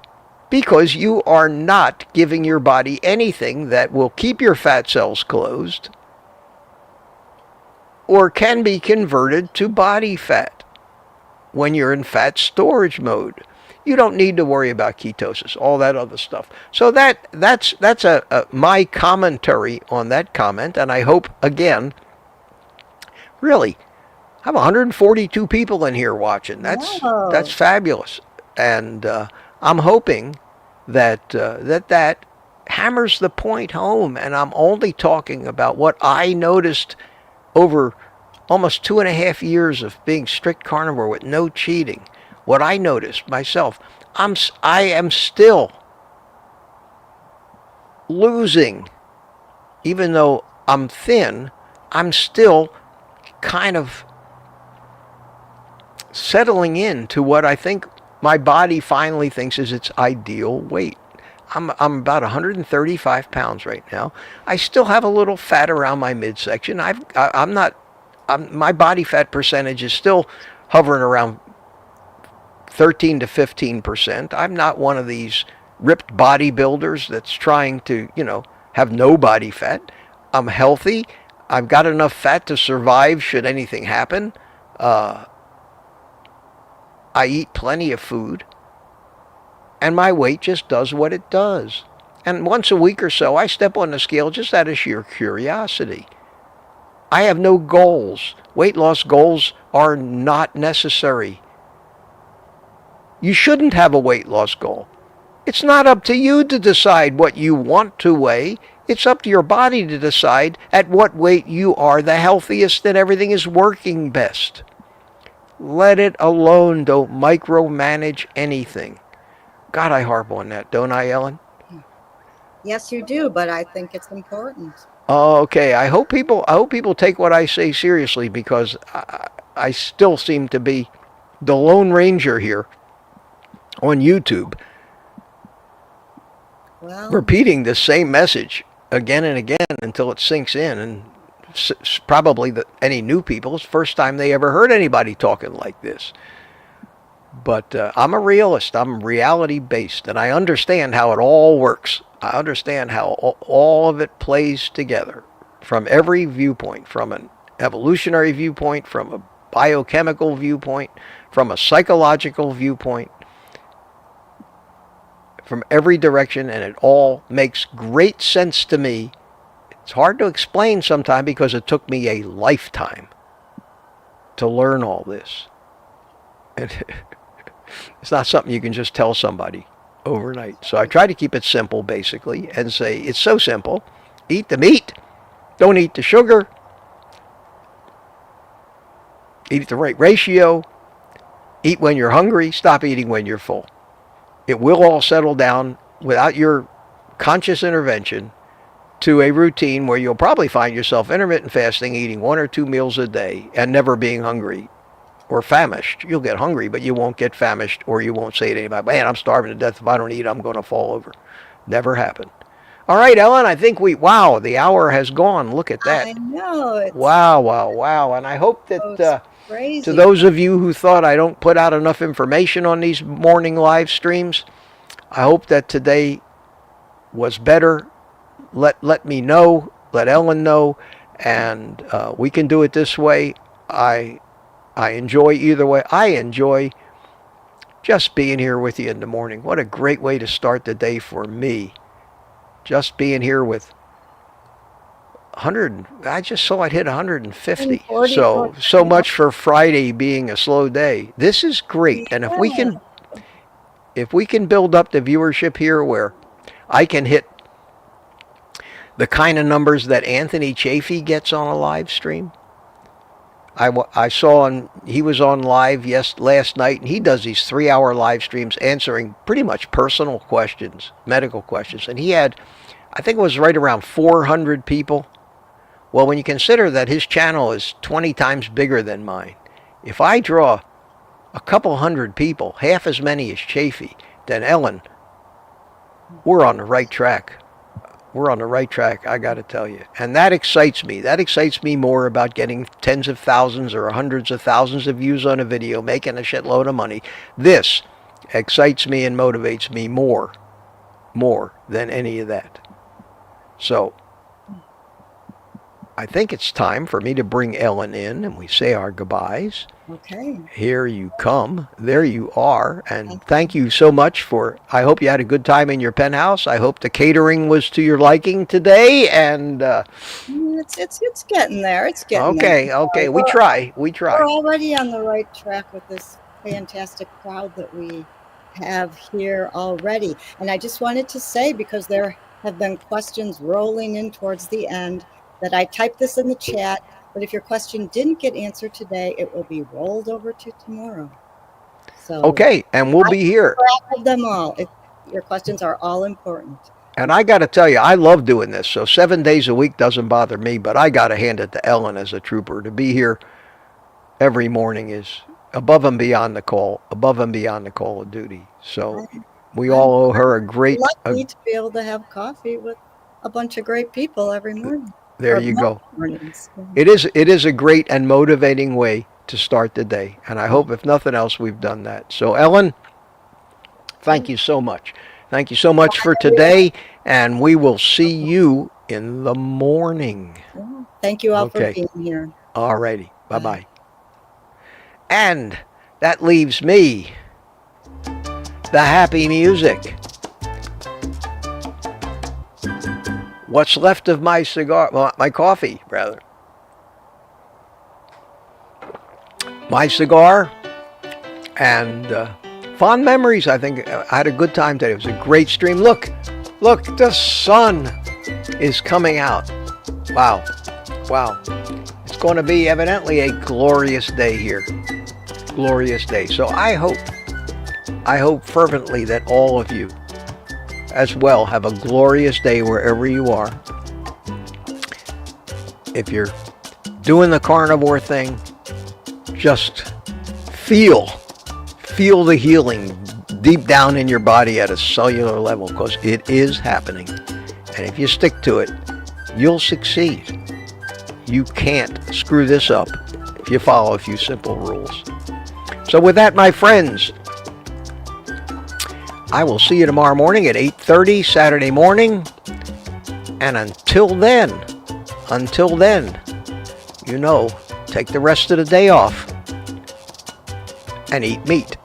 because you are not giving your body anything that will keep your fat cells closed or can be converted to body fat when you're in fat storage mode. You don't need to worry about ketosis, all that other stuff. So that's my commentary on that comment, and I hope, again, really, I have 142 people in here watching. That's fabulous, and I'm hoping that that hammers the point home. And I'm only talking about what I noticed over almost 2.5 years of being strict carnivore with no cheating. What I noticed myself, I am still losing, even though I'm thin. I'm still kind of settling into what I think my body finally thinks is its ideal weight. I'm about 135 pounds right now. I still have a little fat around my midsection. My body fat percentage is still hovering around 13 to 15%. I'm not one of these ripped bodybuilders that's trying to, have no body fat. I'm healthy. I've got enough fat to survive should anything happen. I eat plenty of food. And my weight just does what it does. And once a week or so, I step on the scale just out of sheer curiosity. I have no goals. Weight loss goals are not necessary. You shouldn't have a weight loss goal. It's not up to you to decide what you want to weigh. It's up to your body to decide at what weight you are the healthiest and everything is working best. Let it alone. Don't micromanage anything. God, I harp on that, don't I, Ellen? Yes, you do, but I think it's important. Okay, I hope people take what I say seriously, because I still seem to be the Lone Ranger here on YouTube, repeating the same message again and again until it sinks in. And probably any new people, it's the first time they ever heard anybody talking like this. But I'm a realist. I'm reality-based, and I understand how it all works. I understand how all of it plays together from every viewpoint, from an evolutionary viewpoint, from a biochemical viewpoint, from a psychological viewpoint, from every direction, and it all makes great sense to me. It's hard to explain sometimes because it took me a lifetime to learn all this. And it's not something you can just tell somebody overnight. So I try to keep it simple, basically, and say it's so simple. Eat the meat. Don't eat the sugar. Eat the right ratio. Eat when you're hungry. Stop eating when you're full. It will all settle down without your conscious intervention to a routine where you'll probably find yourself intermittent fasting, eating 1 or 2 meals a day, and never being hungry or famished. You'll get hungry, but you won't get famished, or you won't say to anybody, man, I'm starving to death. If I don't eat, I'm going to fall over. Never happened. All right, Ellen, I think wow, the hour has gone. Look at that. I know. It's Wow. And I hope that crazy. to those of you who thought I don't put out enough information on these morning live streams, I hope that today was better. Let me know, let Ellen know, and we can do it this way. I enjoy either way. I enjoy just being here with you in the morning. What a great way to start the day for me. Just being here with 100, I just saw it hit 150. So much for Friday being a slow day. This is great. And if we can build up the viewership here where I can hit the kind of numbers that Anthony Chafee gets on a live stream. I saw he was on live last night, and he does these 3-hour live streams answering pretty much personal questions, medical questions. And he had, I think it was right around 400 people. Well, when you consider that his channel is 20 times bigger than mine, if I draw a couple hundred people, half as many as Chafee, then Ellen, we're on the right track. We're on the right track, I got to tell you. And that excites me. That excites me more about getting tens of thousands or hundreds of thousands of views on a video, making a shitload of money. This excites me and motivates me more than any of that. So I think it's time for me to bring Ellen in, and we say our goodbyes. Okay. Here you come. There you are. And thank you so much I hope you had a good time in your penthouse. I hope the catering was to your liking today. And it's getting there. It's getting there. Okay. We try. We're already on the right track with this fantastic crowd that we have here already. And I just wanted to say, because there have been questions rolling in towards the end, that I typed this in the chat. But if your question didn't get answered today, it will be rolled over to tomorrow. So okay, and we'll be here. Grab them all. Your questions are all important. And I got to tell you, I love doing this. So 7 days a week doesn't bother me, but I got to hand it to Ellen as a trooper. To be here every morning is above and beyond the call of duty. So we all owe her a great... lucky to be able to have coffee with a bunch of great people every morning. There you go. It is a great and motivating way to start the day. And I hope, if nothing else, we've done that. So, Ellen, thank you so much. Thank you so much for today. And we will see you in the morning. Thank you all for being here. All righty. Bye-bye. And that leaves me the happy music. What's left of my cigar, well, my coffee, rather. My cigar and fond memories. I think I had a good time today. It was a great stream. Look, the sun is coming out. Wow. It's going to be evidently a glorious day here. Glorious day. So I hope fervently that all of you as well have a glorious day wherever you are. If you're doing the carnivore thing, just feel the healing deep down in your body at a cellular level, because it is happening. And if you stick to it, you'll succeed. You can't screw this up if you follow a few simple rules. So with that, my friends, I will see you tomorrow morning at 8:30 Saturday morning. And until then, take the rest of the day off and eat meat.